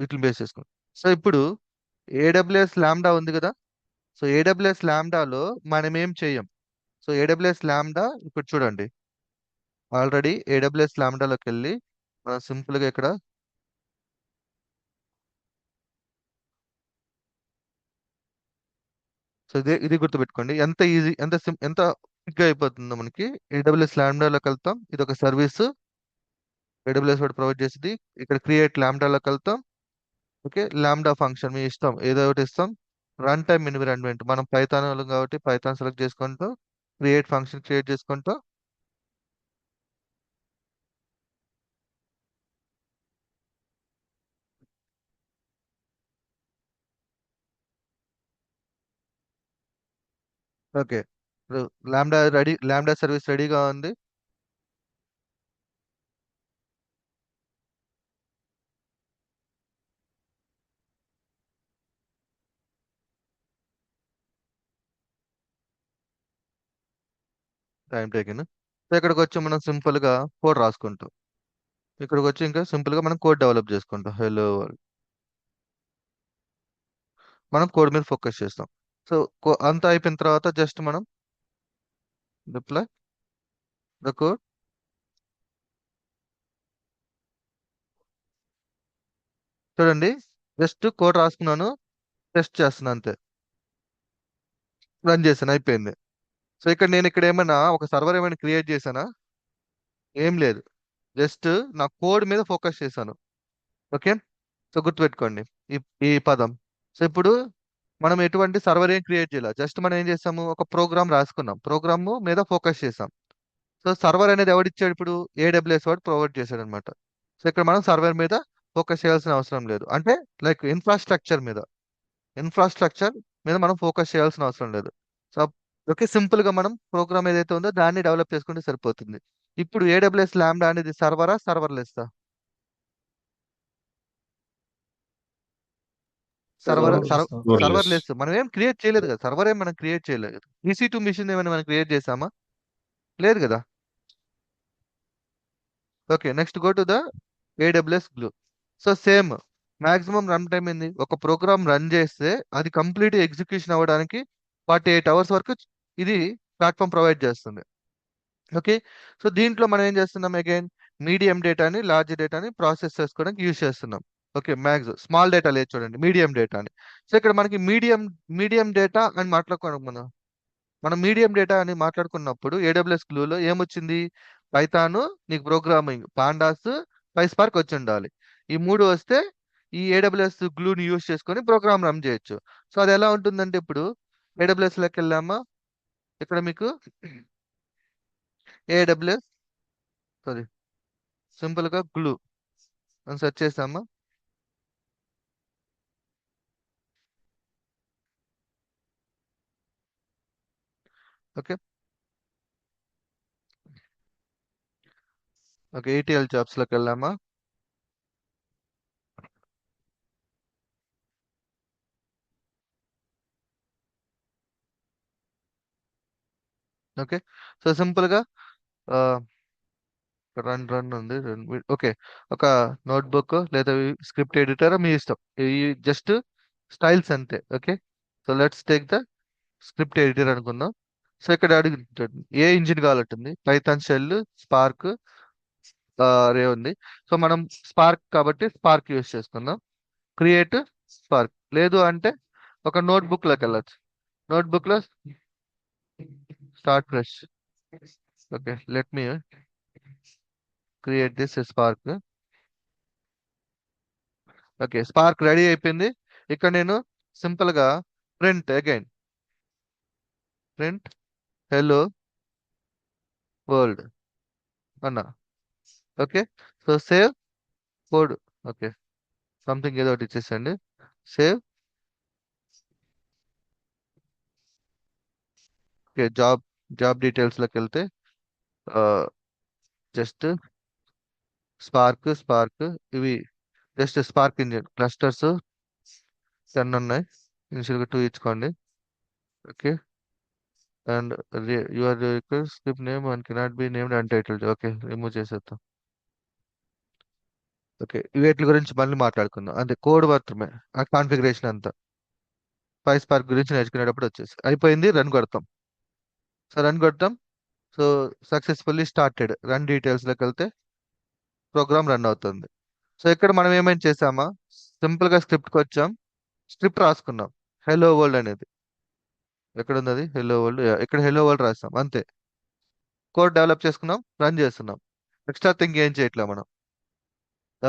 వీటిని బేస్ చేసుకుని. సో ఇప్పుడు ఏడబ్ల్యూఎస్ లాంబ్డా ఉంది కదా. సో ఏడబ్ల్యూఎస్ లాంబ్డాలో మనం ఏం చేయం. సో ఏడబ్ల్యూఎస్ లాంబ్డా ఇప్పుడు చూడండి, ఆల్రెడీ ఏడబ్ల్యూఎస్ లాంబ్డాలోకి వెళ్ళి మనం సింపుల్ గా ఇక్కడ సో ఇది గుర్తుపెట్టుకోండి, ఎంత ఈజీ, ఎంత quick గా అయిపోతుందో మనకి. ఏడబ్ల్యూఎస్ లాంబ్డాలోకి వెళ్తాం, ఇది ఒక సర్వీస్ ఏడబ్ల్యూఎస్ వాడు ప్రొవైడ్ చేసింది. ఇక్కడ క్రియేట్ లాంబ్డాలోకి వెళ్తాం. ఓకే, లాంబ్డా ఫంక్షన్ మీ ఇష్టం ఏదో ఒకటి ఇస్తాం. రన్ టైమ్ ఎన్విరాన్మెంట్ మనం పైథాన్ వాళ్ళం కాబట్టి పైథాన్ సెలెక్ట్ చేసుకుంటూ క్రియేట్ ఫంక్షన్ క్రియేట్ చేసుకుంటూ ఓకే, లాంబ్డా సర్వీస్ రెడీగా ఉంది. Time taken. సో ఇక్కడికి వచ్చి మనం సింపుల్ గా కోడ్ రాసుకుంటాం. ఇక్కడికి వచ్చి ఇంకా సింపుల్ గా మనం కోడ్ డెవలప్ చేసుకుంటాం. హలో మనం కోడ్ మీద ఫోకస్ చేస్తాం. సో అంతా అయిపోయిన తర్వాత జస్ట్ మనం డిప్లాయ్ ద కోడ్. చూడండి, జస్ట్ కోడ్ రాసుకున్నాను, టెస్ట్ చేస్తున్నాను అంతే, రన్ చేశాను, అయిపోయింది. సో ఇక్కడ ఏమైనా ఒక సర్వర్ ఏమైనా క్రియేట్ చేశానా? ఏం లేదు, జస్ట్ నా కోడ్ మీద ఫోకస్ చేశాను. ఓకే, సో గుర్తుపెట్టుకోండి ఈ ఈ పదం. సో ఇప్పుడు మనం ఎటువంటి సర్వర్ ఏం క్రియేట్ చేయాలి, జస్ట్ మనం ఏం చేసాము, ఒక ప్రోగ్రామ్ రాసుకున్నాం, ప్రోగ్రామ్ మీద ఫోకస్ చేసాం. సో సర్వర్ అనేది ఎవడిచ్చాడు, ఇప్పుడు ఏడబ్ల్యూఎస్ వాడు ప్రొవైడ్ చేశాడు అనమాట. సో ఇక్కడ మనం సర్వర్ మీద ఫోకస్ చేయాల్సిన అవసరం లేదు, అంటే లైక్ ఇన్ఫ్రాస్ట్రక్చర్ మీద మనం ఫోకస్ చేయాల్సిన అవసరం లేదు. సో ఓకే, సింపుల్ గా మనం ప్రోగ్రామ్ ఏదైతే ఉందో దాన్ని డెవలప్ చేసుకుంటే సరిపోతుంది. ఇప్పుడు ఏడబ్ల్యూఎస్ లాంబ్డా అనేది సర్వర్లెస్సా? Serverless. సర్వర్లెస్. మనం ఏం క్రియేట్ చేయలేదు కదా, సర్వర్ ఏం మనం క్రియేట్ చేయలేదు. EC2 మిషన్ ఏమైనా మనం క్రియేట్ చేసామా? లేదు కదా. Okay, next go to the AWS glue. So same maximum run time ఏంది, ఒక ప్రోగ్రామ్ రన్ చేస్తే అది కంప్లీట్ ఎగ్జిక్యూషన్ అవ్వడానికి 48 అవర్స్ వరకు ఇది ప్లాట్ఫామ్ ప్రొవైడ్ చేస్తుంది. ఓకే, సో దీంట్లో మనం ఏం చేస్తున్నాం, అగైన్ మీడియం డేటాని లార్జ్ డేటాని ప్రాసెస్ చేసుకోవడానికి యూజ్ చేస్తున్నాం. ఓకే, స్మాల్ డేటా లేదు చూడండి, మీడియం డేటాని. సో ఇక్కడ మనకి మీడియం డేటా అని మనం మీడియం డేటా అని మాట్లాడుకున్నప్పుడు ఏడబ్ల్యూఎస్ గ్లూలో ఏమొచ్చింది, పైథాను, నీకు ప్రోగ్రామింగ్ పాండాస్, పైస్పార్క్ వచ్చి ఉండాలి. ఈ మూడు వస్తే ఈ ఏడబ్ల్యూఎస్ గ్లూని యూజ్ చేసుకొని ప్రోగ్రామ్ రన్ చేయొచ్చు. సో అది ఎలా ఉంటుందంటే, ఇప్పుడు ఏడబ్ల్యూఎస్ లోకి వెళ్ళామా, ఇక్కడ మీకు ఏడబ్ల్యూఎస్ సారీ సింపుల్ గా గ్లూ అని సెర్చ్ చేసామా, ఓకే ఓకే ETL జాబ్స్ లోకి వెళ్ళామా, ఓకే. సో సింపుల్ గా రన్ ఉంది, ఓకే, ఒక నోట్బుక్ లేదా స్క్రిప్ట్ ఎడిటర్ మీ ఇష్టం, ఈ జస్ట్ స్టైల్స్ అంతే. Okay, so let's take the script editor అనుకుందాం. సో ఇక్కడ అడుగుతుంది ఏ ఇంజిన్ కావాలంటుంది, పైథాన్ షెల్, స్పార్క్, రే ఉంది. సో మనం స్పార్క్ కాబట్టి స్పార్క్ యూస్ చేసుకుందాం. క్రియేట్ స్పార్క్, లేదు అంటే ఒక నోట్బుక్ లోకి వెళ్ళచ్చు, నోట్బుక్ లో start fresh. Okay, let me create this spark. Okay, spark ready అయిపోయింది. ఇక్కడ నేను సింపుల్ గా ప్రింట్ హెల్లో వరల్డ్ అన్నా. Okay, so save code. Okay, something ఏదో ఒకటి ఇచ్చేసండి, సేవ్. ఓకే, జాబ్ డీటెయిల్స్ లోకి వెళ్తే జస్ట్ స్పార్క్ ఇవి జస్ట్ స్పార్క్ ఇంజిన్ క్లస్టర్స్ 10 ఉన్నాయి, ఇనిషియల్గా 2 ఇచ్చుకోండి. Okay, and your script name and cannot be named untitled. Okay, remove చేసేద్దాం. ఓకే, వీటి గురించి మళ్ళీ మాట్లాడుకుందాం. అంతే, కోడ్ మాత్రమే, ఆ కాన్ఫిగరేషన్ అంతా PySpark గురించి నేర్చుకునేటప్పుడు వచ్చేసి అయిపోయింది. రన్ కొడతాం. సో రన్ కొడతాం. So successfully started. Run details లోకి వెళ్తే ప్రోగ్రామ్ రన్ అవుతుంది. సో ఇక్కడ మనం ఏమైనా చేసామా, సింపుల్ గా స్క్రిప్ట్కి వచ్చాం, స్క్రిప్ట్ రాసుకున్నాం. హెలో వరల్డ్ అనేది ఎక్కడ ఉంది? అది హెలో వరల్డ్, ఇక్కడ హెలో వరల్డ్ రాస్తాం అంతే. కోడ్ డెవలప్ చేసుకున్నాం, రన్ చేస్తున్నాం. ఎక్స్ట్రా థింగ్ ఏం చేయట్లే మనం.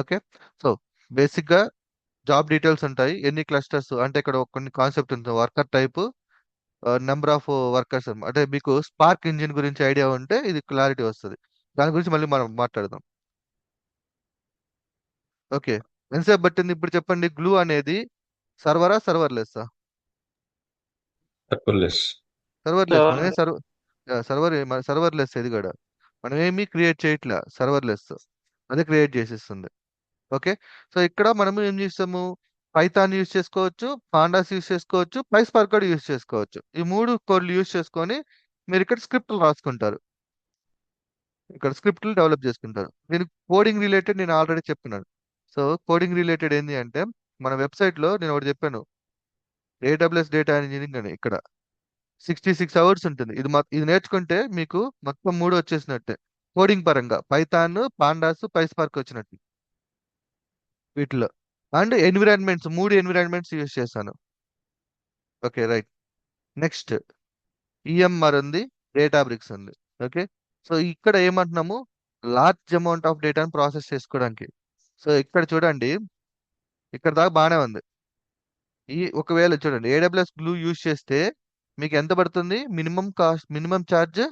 ఓకే, సో బేసిక్ గా జాబ్ డీటెయిల్స్ ఉంటాయి, ఎన్ని క్లస్టర్స్ అంటే ఇక్కడ కొన్ని కాన్సెప్ట్ ఉంటుంది, worker type, number of workers. అంటే మీకు స్పార్క్ ఇంజిన్ గురించి ఐడియా ఉంటే ఇది క్లారిటీ వస్తుంది. దాని గురించి మళ్ళీ మనం మాట్లాడదాం. ఓకే, ఎంతసేపు పట్టింది ఇప్పుడు చెప్పండి? గ్లూ అనేది సర్వరా సర్వర్లెస్? సర్వర్లెస్. సర్వర్లెస్. మనమే సర్వర్లెస్. ఇది కూడా మనం ఏమీ క్రియేట్ చేయట్లే, సర్వర్లెస్ అదే క్రియేట్ చేసేస్తుంది. ఓకే, సో ఇక్కడ మనం ఏం చేస్తాము, పైథాన్ యూస్ చేసుకోవచ్చు, పాండాస్ యూస్ చేసుకోవచ్చు, PySpark కూడా యూస్ చేసుకోవచ్చు. ఈ 3 కోడ్లు యూస్ చేసుకొని మీరు ఇక్కడ స్క్రిప్ట్లు రాసుకుంటారు, ఇక్కడ స్క్రిప్ట్లు డెవలప్ చేసుకుంటారు. నేను కోడింగ్ రిలేటెడ్ నేను ఆల్రెడీ చెప్పినాను. సో కోడింగ్ రిలేటెడ్ ఏంటి అంటే, మన వెబ్సైట్ లో నేను ఒకటి చెప్పాను, AWS డేటా ఇంజనీరింగ్ అని. ఇక్కడ 66 అవర్స్ ఉంటుంది. ఇది నేర్చుకుంటే మీకు మొత్తం 3 వచ్చేసినట్టే కోడింగ్ పరంగా. పైథాన్, పాండాస్, PySpark వచ్చినట్టు వీటిలో. అండ్ ఎన్విరాన్మెంట్స్, 3 ఎన్విరాన్మెంట్స్ యూస్ చేశాను. Okay, right. నెక్స్ట్ EMR ఉంది, డేటాబ్రిక్స్ ఉంది. ఓకే, సో ఇక్కడ ఏమంటున్నాము, లార్జ్ అమౌంట్ ఆఫ్ డేటాను ప్రాసెస్ చేసుకోవడానికి. సో ఇక్కడ చూడండి, ఇక్కడ దాకా బాగానే ఉంది. ఒకవేళ చూడండి, AWS గ్లూ యూస్ చేస్తే మీకు ఎంత పడుతుంది? Minimum cost, minimum charge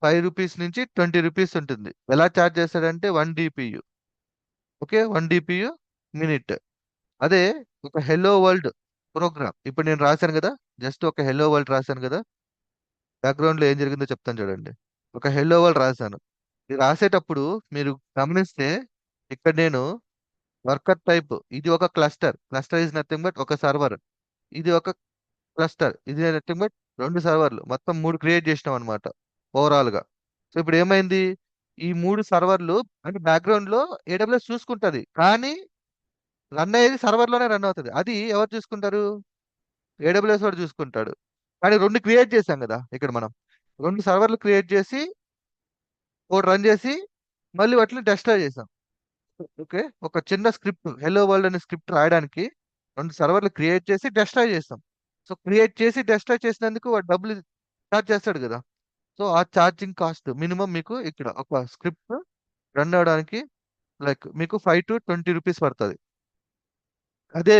5 rupees నుంచి 20 రూపీస్ ఉంటుంది. ఎలా ఛార్జ్ చేస్తాడంటే 1 DPU. Okay, 1 DPU minute. అదే ఒక హెలో వరల్డ్ ప్రోగ్రామ్ ఇప్పుడు నేను రాశాను కదా, జస్ట్ ఒక హెలో వరల్డ్ రాశాను కదా, బ్యాక్గ్రౌండ్ లో ఏం జరిగిందో చెప్తాను చూడండి. ఒక హెలో వరల్డ్ రాశాను. ఇది రాసేటప్పుడు మీరు గమనిస్తే ఇక్కడ నేను వర్కర్ టైప్, ఇది ఒక cluster. Cluster is nothing but ఒక సర్వర్. ఇది ఒక క్లస్టర్, ఇది నథింగ్ బట్ 2 సర్వర్లు. మొత్తం 3 క్రియేట్ చేసినాం అనమాట ఓవరాల్ గా. సో ఇప్పుడు ఏమైంది, ఈ 3 సర్వర్లు అంటే బ్యాక్గ్రౌండ్ లో AWS చూసుకుంటది, కానీ రన్ అయ్యేది సర్వర్ లోనే రన్ అవుతుంది. అది ఎవరు చూసుకుంటారు? AWS వాడు చూసుకుంటాడు. కానీ 2 క్రియేట్ చేశాం కదా ఇక్కడ మనం, 2 సర్వర్లు క్రియేట్ చేసి కోడ్ రన్ చేసి మళ్ళీ వాటిని డెస్ట్రాయ్ చేసాం. ఓకే, ఒక చిన్న స్క్రిప్ట్, హెలో వరల్డ్ అనే స్క్రిప్ట్ రాయడానికి 2 సర్వర్లు క్రియేట్ చేసి డెస్ట్రాయ్ చేస్తాం. సో క్రియేట్ చేసి డెస్ట్రాయ్ చేసినందుకు వాడు డబ్బులు ఛార్జ్ చేస్తాడు కదా. సో ఆ ఛార్జింగ్ కాస్ట్ మినిమం మీకు ఇక్కడ ఒక స్క్రిప్ట్ రన్ అవడానికి లైక్ మీకు 5 to 20 రూపీస్ పడుతుంది. అదే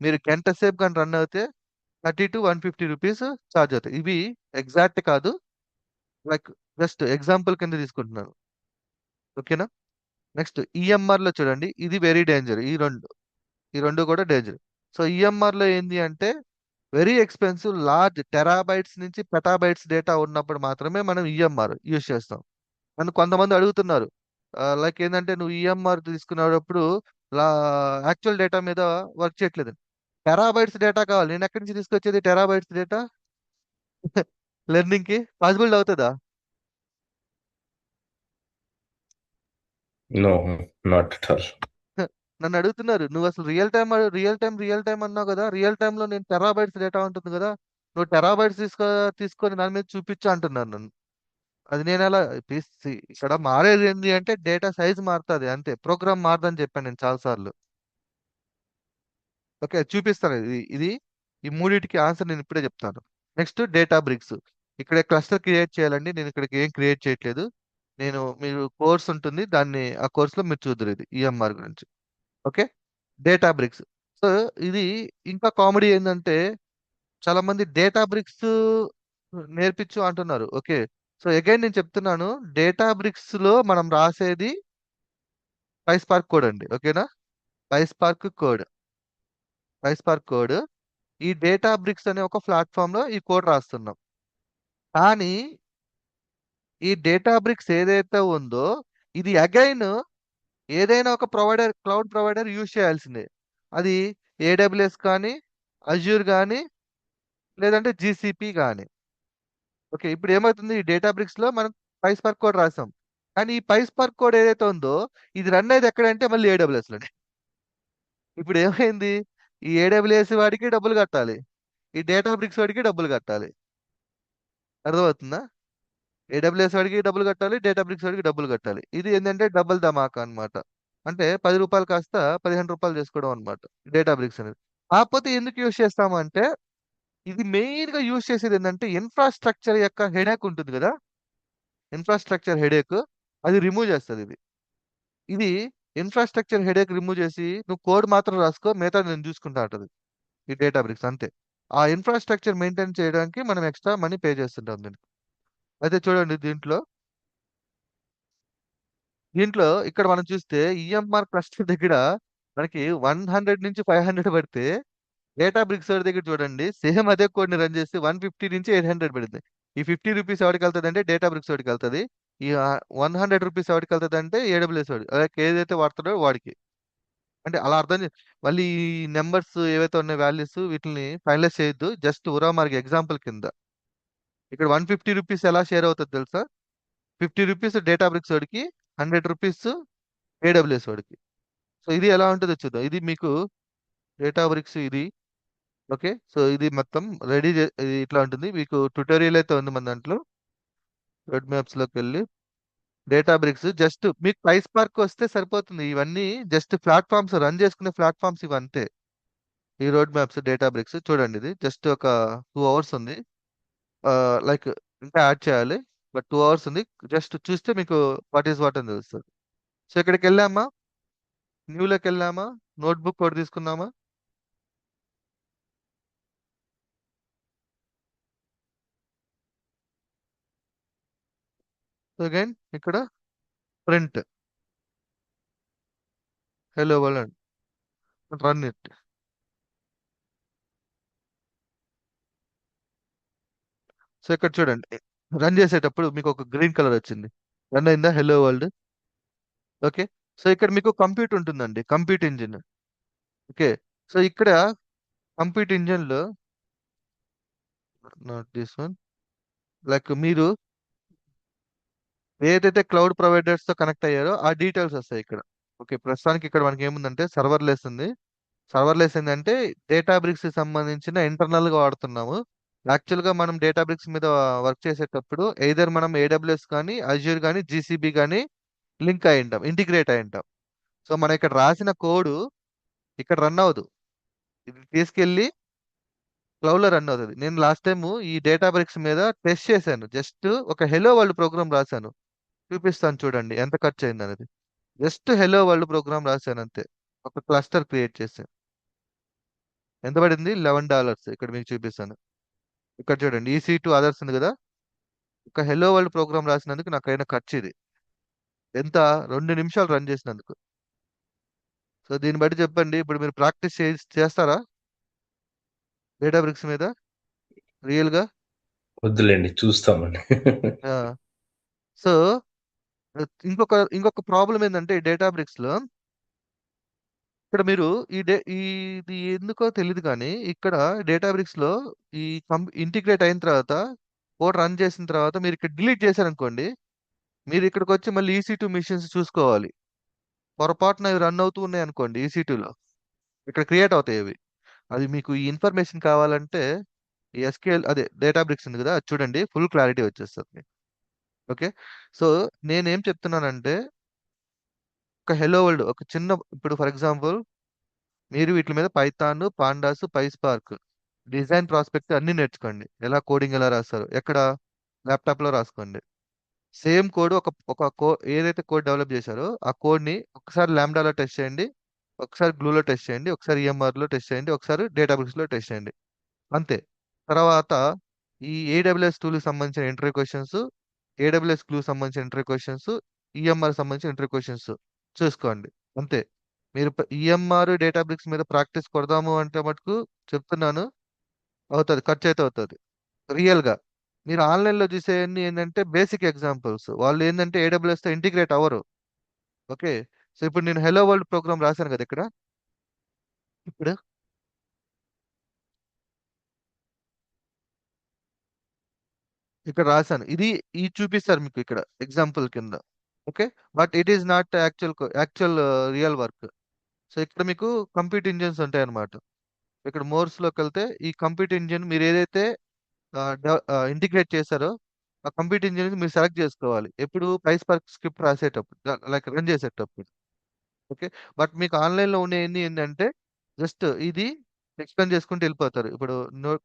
మీరు గంట సేపు కానీ రన్ అవుతే 30 to 150 రూపీస్ ఛార్జ్ అవుతాయి. ఇవి ఎగ్జాక్ట్ కాదు, లైక్ జస్ట్ ఎగ్జాంపుల్ కింద తీసుకుంటున్నాను. ఓకేనా. నెక్స్ట్ EMR లో చూడండి, ఇది వెరీ డేంజర్. ఈ రెండు కూడా డేంజర్. సో EMR లో ఏంది అంటే వెరీ ఎక్స్పెన్సివ్, లార్జ్ టెరాబైట్స్ నుంచి పెటాబైట్స్ డేటా ఉన్నప్పుడు మాత్రమే మనం EMR యూజ్ చేస్తాం. నన్ను కొంతమంది అడుగుతున్నారు, లైక్ ఏంటంటే నువ్వు EMR తీసుకునేటప్పుడు యాక్చువల్ డేటా మీద వర్క్ చేయట్లేదు, టెరాబైట్స్ డేటా కావాలి. నేను ఎక్కడి నుంచి తీసుకొచ్చేది టెరాబైట్స్ డేటా? లెర్నింగ్ కి పాసిబుల్ అవుతుందా? No, not at all. నన్ను అడుగుతున్నారు, నువ్వు అసలు రియల్ టైం అన్నావు కదా, రియల్ టైమ్ లో నేను టెరాబైట్స్ డేటా ఉంటుంది కదా, నువ్వు టెరాబైట్స్ తీసుకొని దాని మీద చూపించు అంటున్నాను నన్ను. అది నేను ఎలా ఇక్కడ మారేది ఏంటి అంటే డేటా సైజ్ మారుతుంది అంతే, ప్రోగ్రామ్ మారదని చెప్పాను నేను చాలా సార్లు. ఓకే, చూపిస్తాను. ఇది ఈ మూడింటికి ఆన్సర్ నేను ఇప్పుడే చెప్తాను. Next Databricks. ఇక్కడ క్లస్టర్ క్రియేట్ చేయాలండి, నేను ఇక్కడికి ఏం క్రియేట్ చేయట్లేదు. మీరు కోర్స్ ఉంటుంది, ఆ కోర్స్ లో మీరు చూద్దరు ఇది EMR గురించి. Okay, data bricks. సో ఇది ఇంకా కామెడీ ఏంటంటే చాలా మంది డేటా బ్రిక్స్ నేర్పించు అంటున్నారు. ఓకే, సో అగైన్ నేను చెప్తున్నాను, డేటా బ్రిక్స్ లో మనం రాసేది PySpark కోడ్ అండి. ఓకేనా, PySpark కోడ్. ఈ డేటా బ్రిక్స్ అనే ఒక ప్లాట్ఫామ్ లో ఈ కోడ్ రాస్తున్నాం. కానీ ఈ డేటా బ్రిక్స్ ఏదైతే ఉందో ఇది అగైన్ ఏదైనా ఒక క్లౌడ్ ప్రొవైడర్ యూజ్ చేయాల్సిందే. అది AWS కానీ, అజ్యూర్ కానీ, లేదంటే GCP కానీ. ఓకే, ఇప్పుడు ఏమవుతుంది, ఈ డేటా బ్రిక్స్ లో మనం PySpark కోడ్ రాసాం, కానీ ఈ PySpark కోడ్ ఏదైతే ఉందో ఇది రన్ అయ్యేది ఎక్కడంటే మళ్ళీ AWS లోనే. ఇప్పుడు ఏమైంది? ఈ AWS వాడికి డబ్బులు కట్టాలి, ఈ Databricks వాడికి డబ్బులు కట్టాలి. అర్థమవుతుందా? AWS వాడికి డబ్బులు కట్టాలి, Databricks వాడికి డబ్బులు కట్టాలి. ఇది ఏంటంటే డబుల్ ధమాకా అన్నమాట. అంటే ₹10 కాస్త ₹15 చేసుకోవడం అన్నమాట Databricks అనేది. కాకపోతే ఎందుకు యూజ్ చేస్తామంటే ఇది మెయిన్ గా యూజ్ చేసేది ఏంటంటే ఇన్ఫ్రాస్ట్రక్చర్ యొక్క హెడేక్ ఉంటుంది కదా, ఇన్ఫ్రాస్ట్రక్చర్ హెడేక్ అది రిమూవ్ చేస్తుంది ఇది. ఇది ఇన్ఫ్రాస్ట్రక్చర్ హెడేక్ రిమూవ్ చేసి నువ్వు కోడ్ మాత్రం రాసుకో, మిగతా నేను చూసుకుంటా అంటది ఈ Databricks అంతే. ఆ ఇన్ఫ్రాస్ట్రక్చర్ మెయింటైన్ చేయడానికి మనం ఎక్స్ట్రా మనీ పే చేస్తుంటాం దీనికి. అయితే చూడండి దీంట్లో ఇక్కడ మనం చూస్తే EMR క్లస్టర్ దగ్గర మనకి 100 నుంచి 500 పడితే Databricks వాడి దగ్గర చూడండి సేమ్ అదే కోడ్ ని రన్ చేసి 150 నుంచి 800 పడింది. ఈ ₹50 ఎవరికి వెళ్తుంది అంటే Databricks వాడికి వెళ్తుంది. ఈ ₹100 ఎవరికి వెళ్తుంది అంటే AWS వాడి, అదే ఏదైతే వాడుతాడో వాడికి. అంటే అలా మళ్ళీ ఈ నెంబర్స్ ఏవైతే ఉన్నాయి వాల్యూస్ వీటిని ఫైనలైజ్ చేయొద్దు, జస్ట్ ఉదాహరణకి ఎగ్జాంపుల్ కింద. ఇక్కడ ₹150 ఎలా షేర్ అవుతుంది తెలుసా? ₹50 Databricks వాడికి, ₹100 AWS వాడికి. సో ఇది ఎలా ఉంటుందో చూద్దాం. ఇది మీకు Databricks ఇది. ఓకే, సో ఇది మొత్తం రెడీ ఇది ఇట్లా ఉంటుంది. మీకు ట్యుటోరియల్ అయితే ఉంది మన దాంట్లో. రోడ్ మ్యాప్స్ లోకి వెళ్ళి Databricks జస్ట్ మీకు PySpark వస్తే సరిపోతుంది. ఇవన్నీ జస్ట్ ప్లాట్ఫామ్స్ రన్ చేసుకునే ప్లాట్ఫామ్స్ ఇవి అంతే. ఈ రోడ్ మ్యాప్స్ Databricks చూడండి, ఇది జస్ట్ ఒక 2 అవర్స్ ఉంది. లైక్ ఇంకా యాడ్ చేయాలి, బట్ 2 అవర్స్ ఉంది. జస్ట్ చూస్తే మీకు వాట్ ఈస్ వాట్ అని తెలుస్తుంది. సో ఇక్కడికి వెళ్ళామా, న్యూలోకి వెళ్ళామా, నోట్బుక్ కోడ్ తీసుకున్నామా, సో అగైన్ ఇక్కడ print hello world, run it. So ఇక్కడ చూడండి రన్ చేసేటప్పుడు మీకు ఒక గ్రీన్ కలర్ వచ్చింది, రన్ అయిందా హెలో వరల్డ్. ఓకే, సో ఇక్కడ మీకు కంప్యూట్ ఉంటుందండి, కంప్యూట్ ఇంజిన్. ఓకే, సో ఇక్కడ కంప్యూట్ ఇంజిన్ లో నాట్ దిస్ వన్, లైక్ మీరు ఏదైతే క్లౌడ్ ప్రొవైడర్స్ తో కనెక్ట్ అయ్యారో ఆ డీటెయిల్స్ వస్తాయి ఇక్కడ. ఓకే, ప్రస్తుతానికి ఇక్కడ మనకి ఏముందంటే సర్వర్లెస్ ఉంది. సర్వర్లెస్ ఏంటంటే Databricks కి సంబంధించిన ఇంటర్నల్ గా వాడుతున్నాము. యాక్చువల్ గా మనం Databricks మీద వర్క్ చేసేటప్పుడు ఎయిదర్ మనం AWS కానీ Azure కానీ GCP కానీ లింక్ అయి ఉంటాం, ఇంటిగ్రేట్ అయి ఉంటాం. సో మనం ఇక్కడ రాసిన కోడ్ ఇక్కడ రన్ అవ్వదు, ఇది తీసుకెళ్ళి క్లౌడ్ లో రన్ అవుతుంది. నేను లాస్ట్ టైం ఈ Databricks మీద టెస్ట్ చేశాను, జస్ట్ ఒక హెలో వరల్డ్ ప్రోగ్రామ్ రాశాను, చూపిస్తాను చూడండి ఎంత ఖర్చు అయింది అనేది. జస్ట్ హెలో వరల్డ్ ప్రోగ్రామ్ రాశాను అంతే, ఒక క్లస్టర్ క్రియేట్ చేశాను. ఎంత పడింది? $11. ఇక్కడ మీకు చూపిస్తాను. ఇక్కడ చూడండి EC2 అదర్స్ ఉంది కదా, ఒక హెలో వరల్డ్ ప్రోగ్రామ్ రాసినందుకు నాకైనా ఖర్చు ఇది ఎంత? 2 నిమిషాలు రన్ చేసినందుకు. సో దీన్ని బట్టి చెప్పండి, ఇప్పుడు మీరు ప్రాక్టీస్ చేస్తారా Databricks మీద రియల్ గా? వద్దులేండి, చూస్తామండి. సో ఇంకొక ప్రాబ్లం ఏంటంటే Databricks లో ఇక్కడ మీరు ఇది ఎందుకో తెలియదు కానీ ఇక్కడ Databricks లో ఈ ఇంటిగ్రేట్ అయిన తర్వాత కోడ్ రన్ చేసిన తర్వాత మీరు ఇక్కడ డిలీట్ చేశారనుకోండి, మీరు ఇక్కడికి వచ్చి మళ్ళీ EC2 మిషన్స్ చూసుకోవాలి. పొరపాటున ఇవి రన్ అవుతూ ఉన్నాయి అనుకోండి EC2లో, ఇక్కడ క్రియేట్ అవుతాయి అవి. అది మీకు ఈ ఇన్ఫర్మేషన్ కావాలంటే ఈ SQL అదే Databricks ఉంది కదా, అది చూడండి, ఫుల్ క్లారిటీ వచ్చేస్తుంది మీకు. ఓకే, సో నేనేం చెప్తున్నానంటే ఒక హెలో వరల్డ్ ఒక చిన్న, ఇప్పుడు ఫర్ ఎగ్జాంపుల్ మీరు వీటి మీద Python, pandas, PySpark design prospect అన్ని నేర్చుకోండి. ఎలా కోడింగ్ ఎలా రాస్తారు, ఎక్కడ ల్యాప్టాప్ లో రాసుకోండి. సేమ్ కోడ్ ఏదైతే కోడ్ డెవలప్ చేశారో ఆ కోడ్ ని ఒకసారి లాంబ్డాలో టెస్ట్ చేయండి, ఒకసారి గ్లూలో టెస్ట్ చేయండి, ఒకసారి EMR లో టెస్ట్ చేయండి, ఒకసారి Databricks లో టెస్ట్ చేయండి, అంతే. తర్వాత ఈ AWS టూల్ కి సంబంధించిన ఇంటర్వ్యూ క్వశ్చన్స్, AWS గ్లూ సంబంధించిన ఇంటర్వ్యూ క్వశ్చన్స్, EMR సంబంధించిన ఇంటర్వ్యూ క్వశ్చన్స్ చూసుకోండి, అంతే. మీరు EMR Databricks మీద ప్రాక్టీస్ కొడదాము అంటే మటుకు చెప్తున్నాను, అవుతుంది, ఖర్చు అయితే అవుతుంది రియల్ గా. మీరు ఆన్లైన్ లో చూసేవన్నీ ఏంటంటే బేసిక్ ఎగ్జాంపుల్స్, వాళ్ళు ఏంటంటే AWS తో ఇంటిగ్రేట్ అవ్వరు. ఓకే, సో ఇప్పుడు నేను హెలో వరల్డ్ ప్రోగ్రామ్ రాశాను కదా ఇక్కడ, ఇప్పుడు ఇక్కడ రాశాను, ఇది చూపిస్తారు మీకు ఇక్కడ ఎగ్జాంపుల్ కింద. Okay, but it is not actual real work. So ఇక్కడ మీకు కంప్యూట్ ఇంజిన్స్ ఉంటాయి అన్నమాట. ఇక్కడ మోర్స్ లోకి వెళ్తే ఈ కంప్యూట్ ఇంజిన్ మీరు ఏదైతే ఇంటిగ్రేట్ చేశారో ఆ కంప్యూట్ ఇంజిన్ మీరు సెలెక్ట్ చేసుకోవాలి ఎప్పుడు PySpark స్క్రిప్ట్ రాసేటప్పుడు, లైక్ రన్ చేసేటప్పుడు. ఓకే, బట్ మీకు ఆన్లైన్ లో ఉండే ఏంటంటే జస్ట్ ఇది ఎక్స్ప్లెయిన్ చేసుకుంటూ వెళ్ళిపోతారు. ఇప్పుడు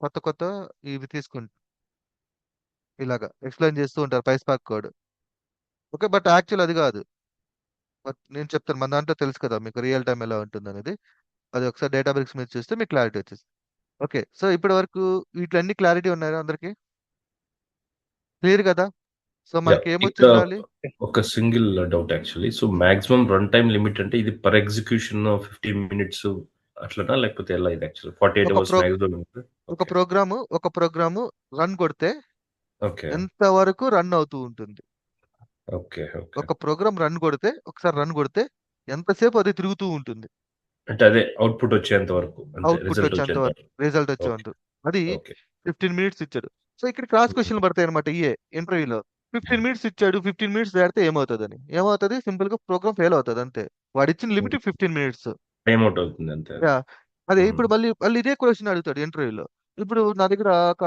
కొత్త కొత్త ఇవి తీసుకుంటూ ఇలాగా ఎక్స్ప్లెయిన్ చేస్తూ ఉంటారు PySpark code. Okay, but actual అది కాదు. బట్ నేను చెప్తాను, మన దాంట్లో తెలుసు కదా మీకు రియల్ టైం ఎలా ఉంటుంది అనేది. అది ఒకసారి డేటాబ్రిక్స్ మీద చూస్తే మీకు క్లారిటీ వచ్చేసి. ఓకే, సో ఇప్పటి వరకు వీటిలన్నీ క్లారిటీ ఉన్నాయా అందరికి? క్లియర్ కదా? సో యా, మనకి ఇక్కడ ఏమొచ్చిండాలి? ఒక single doubt actually. So maximum run time limit అంటే ఇది పర్ ఎగ్జిక్యూషన్ 15 మినిట్స్ అట్లనా, లేకపోతే ఎలా ఇది యాక్చువల్లీ 48 ఒక అవర్స్ ప్రో మాక్సిమం లిమిట్? ఒక ప్రోగ్రాము రన్ కొడితే ఓకే ఎంత వరకు రన్ అవుతూ ఉంటుంది? Okay okay. ఒక ప్రోగ్రామ్ ఒకసారి రన్ కొడితే ఎంతసేపు అది తిరుగుతూ ఉంటుంది అంటే అదే అవుట్పుట్ వచ్చేంత వరకు, అంటే అవుట్పుట్ రిజల్ట్ వచ్చేంత వచ్చేంత వరకు, వరకు. రిజల్ట్ ఓకే వచ్చేంత. అది ఓకే 15 మినిట్స్ ఇచ్చాడు. సో ఇక్కడ క్రాస్ క్వశ్చన్లు పడతాయి అనమాట. ఇంటర్వ్యూలో 15 మినిట్స్ ఇచ్చాడు, 15 మినిట్స్ దాటితే ఏమవుతుందని. ఏమవుతుంది? సింపుల్ గా ప్రోగ్రామ్ ఫెయిల్ అవుతుంది అంతే. వాడు ఇచ్చిన లిమిట్ 15 మినిట్స్. టైం అవుట్ అవుతుంది అంతే. అదే మ్మ్. ఇప్పుడు మళ్ళీ మళ్ళీ ఇదే క్వశ్చన్ అడుగుతాడు ఇంటర్వ్యూలో. ఇప్పుడు నా దగ్గర ఒక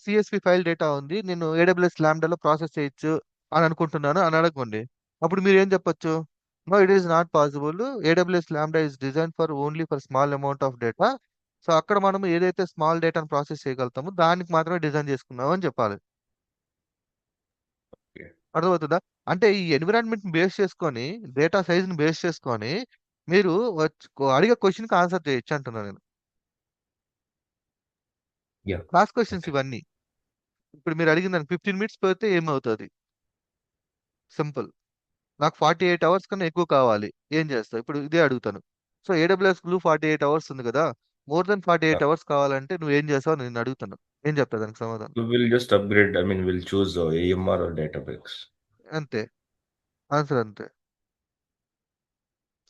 CSV ఫైల్ డేటా ఉంది, నేను AWS లాంబ్డాలో ప్రాసెస్ చేయొచ్చు అని అనుకుంటున్నాను అని అడగండి. అప్పుడు మీరు ఏం చెప్పొచ్చు? No, it is not possible. AWS Lambda is design for only for small amount of data. So అక్కడ మనం ఏదైతే స్మాల్ డేటాను ప్రాసెస్ చేయగలుగుతామో దానికి మాత్రమే డిజైన్ చేసుకున్నాం అని చెప్పాలి. ఓకే. అర్థమవుతుందా? అంటే ఈ ఎన్విరాన్మెంట్ బేస్ చేసుకొని, డేటా సైజ్ ని బేస్ చేసుకొని మీరు అడిగే క్వశ్చన్ కి ఆన్సర్ చేయొచ్చు అంటున్నాను నేను. Yeah class questions okay. ఇవన్నీ. ఇప్పుడు మీరు అడిగిన దానికి 15 మినిట్స్ పోతే ఏమవుతుంది? సింపుల్. నాకు 48 అవర్స్ కన్నా ఎక్కువ కావాలి, ఏం చేస్తావు? ఇప్పుడు ఇదే అడుగుతాను. సో AWS గ్లూ 48 అవర్స్ ఉంది కదా, మోర్ దెన్ 48 అవర్స్ కావాలంటే నువ్వు ఏం చేస్తావు అని నేను అడుగుతాను. ఏం చెప్తా దానికి సమాధానం? Will just upgrade, I mean will choose AMR or Databricks. అంతే, ఆన్సర్ అంతే,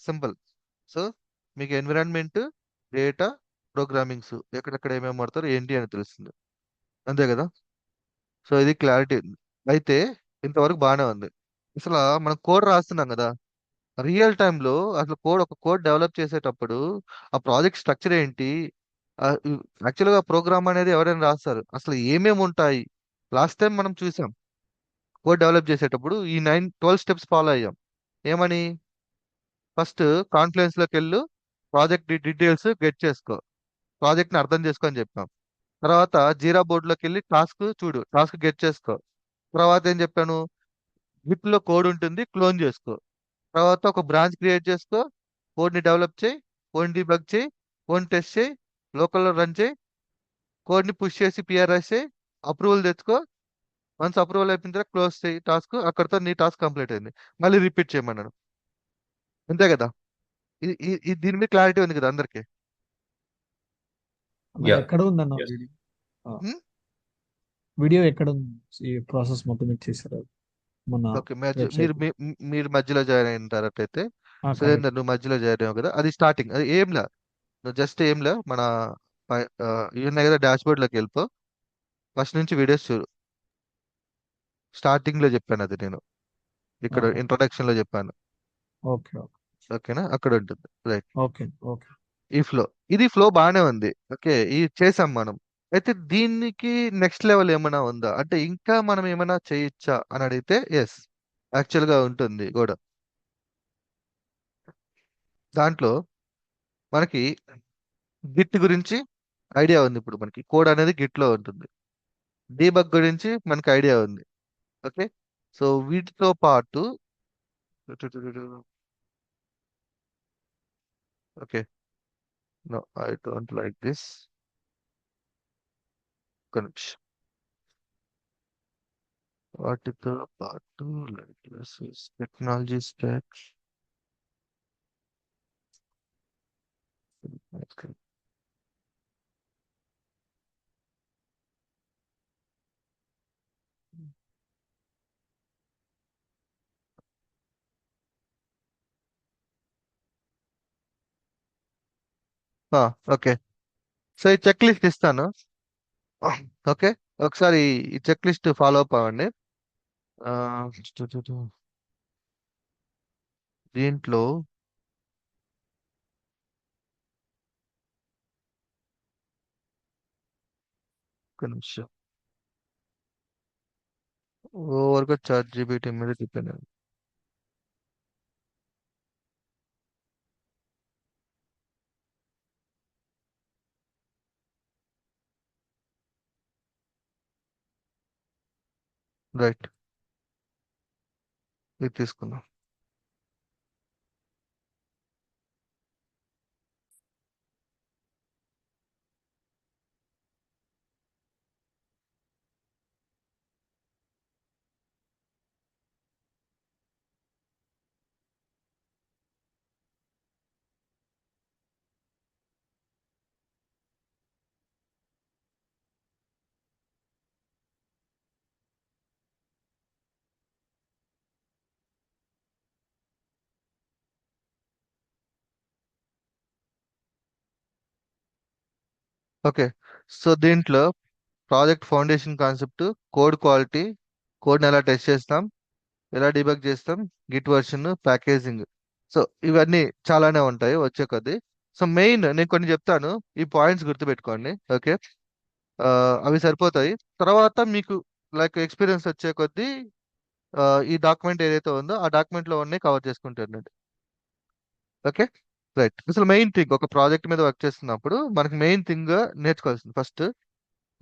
సింపుల్. సో మీకు ఎన్విరాన్మెంట్, డేటా, ప్రోగ్రామింగ్స్ ఎక్కడెక్కడ ఏమేమి వాడతారు ఏంటి అని తెలుస్తుంది, అంతే కదా? సో ఇది క్లారిటీ. అయితే ఇంతవరకు బాగానే ఉంది. అసలు మనం కోడ్ రాస్తున్నాం కదా, రియల్ టైంలో అసలు ఒక కోడ్ డెవలప్ చేసేటప్పుడు ఆ ప్రాజెక్ట్ స్ట్రక్చర్ ఏంటి? యాక్చువల్గా ప్రోగ్రామ్ అనేది ఎవరైనా రాస్తారు, అసలు ఏమేమి ఉంటాయి? లాస్ట్ టైం మనం చూసాం కోడ్ డెవలప్ చేసేటప్పుడు ఈ 12 స్టెప్స్ ఫాలో అయ్యాం. ఏమని? ఫస్ట్ కాన్ఫ్లుయెన్స్ లోకి వెళ్ళు, ప్రాజెక్ట్ డీటెయిల్స్ గెట్ చేసుకో, ప్రాజెక్ట్ ని అర్థం చేసుకో అని చెప్పాం. తర్వాత జీరా బోర్డులోకి వెళ్ళి టాస్క్ చూడు, టాస్క్ గెట్ చేసుకో. తర్వాత ఏం చెప్పాను? గిట్ లో కోడ్ ఉంటుంది, క్లోన్ చేసుకో. తర్వాత ఒక బ్రాంచ్ క్రియేట్ చేసుకో, కోడ్ ని డెవలప్ చేయి, కోడ్ డిబగ్ చేయి, కోడ్ టెస్ట్ చేయి, లోకల్లో రన్ చేయి, కోడ్ ని పుష్ చేసి PRS చేయి, అప్రూవల్ తెచ్చుకో. వన్స్ అప్రూవల్ అయిపోయిన తర్వాత క్లోజ్ చేయి టాస్క్, అక్కడితో నీ టాస్క్ కంప్లీట్ అయింది. మళ్ళీ రిపీట్ చేయమన్నాను, అంతే కదా? దీని మీద క్లారిటీ ఉంది కదా అందరికి? అన్న, యా ఎక్కడ ఉందన్న Yes. వీడియో? హ్మ్? వీడియో ఎక్కడ ఉంది? ఈ ప్రాసెస్ మొత్తం ఇచ్చేసారు మన ఓకే, వెబ్సైట్. మీరు మధ్యలో జాయిన్ అయిన తర్వాత అయితే కరెక్ట్. సురేందర్ నువ్వు మధ్యలో జాయిన్ అయ్యావు కదా, అది స్టార్టింగ్. అది ఏంలా, నువ్వు జస్ట్ ఏంలా మన ఇవి ఉన్నాయి కదా డాష్ బోర్డ్ లోకి వెళ్ళిపో, ఫస్ట్ నుంచి వీడియోస్ చూడు. స్టార్టింగ్ లో చెప్పాను అది నేను, ఇక్కడ ఓకే ఇంట్రొడక్షన్ లో చెప్పాను. ఓకే ఓకేనా? అక్కడ ఉంటుంది. Right, okay okay. ఈ ఫ్లో, ఇది ఫ్లో బాగానే ఉంది. ఓకే, ఇది చేసాం మనం. అయితే దీనికి నెక్స్ట్ లెవెల్ ఏమైనా ఉందా అంటే ఇంకా మనం ఏమైనా చేయొచ్చా అని అడిగితే ఎస్, యాక్చువల్ గా ఉంటుంది కూడా. దాంట్లో మనకి గిట్ గురించి ఐడియా ఉంది. ఇప్పుడు మనకి కోడ్ అనేది గిట్ లో ఉంటుంది. డీబగ్ గురించి మనకి ఐడియా ఉంది. ఓకే, సో వీటితో పాటు okay, no I don't like this. Connection వాటితో పాటు like technology stack. Okay, so ఈ చెక్ లిస్ట్ ఇస్తాను. ఓకే, ఒకసారి ఈ చెక్ లిస్ట్ ఫాలో అప్ అవ్వండి. దీంట్లో ఒక నిమిషం ఓవర్గా చాట్ జీపీటీ మీద డిపెండ్ అయ్యింది. రైట్, ఇది తీసుకుందాం. ఓకే, సో దీంట్లో project foundation concept, code quality, కోడ్ని ఎలా టెస్ట్ చేస్తాం, ఎలా డిబగ్ చేస్తాం, గిట్ వర్షన్, ప్యాకేజింగ్. సో ఇవన్నీ చాలానే ఉంటాయి వచ్చే కొద్దీ. సో మెయిన్ నేను కొన్ని చెప్తాను, ఈ పాయింట్స్ గుర్తుపెట్టుకోండి. ఓకే, అవి సరిపోతాయి. తర్వాత మీకు లైక్ ఎక్స్పీరియన్స్ వచ్చే కొద్దీ ఈ డాక్యుమెంట్ ఏదైతే ఉందో ఆ డాక్యుమెంట్ లో ఉన్నాయి కవర్ చేసుకుంటారు. Okay, right. అసలు మెయిన్ థింగ్ ఒక ప్రాజెక్ట్ మీద వర్క్ చేస్తున్నప్పుడు మనకి మెయిన్ థింగ్ నేర్చుకోవాల్సింది ఫస్ట్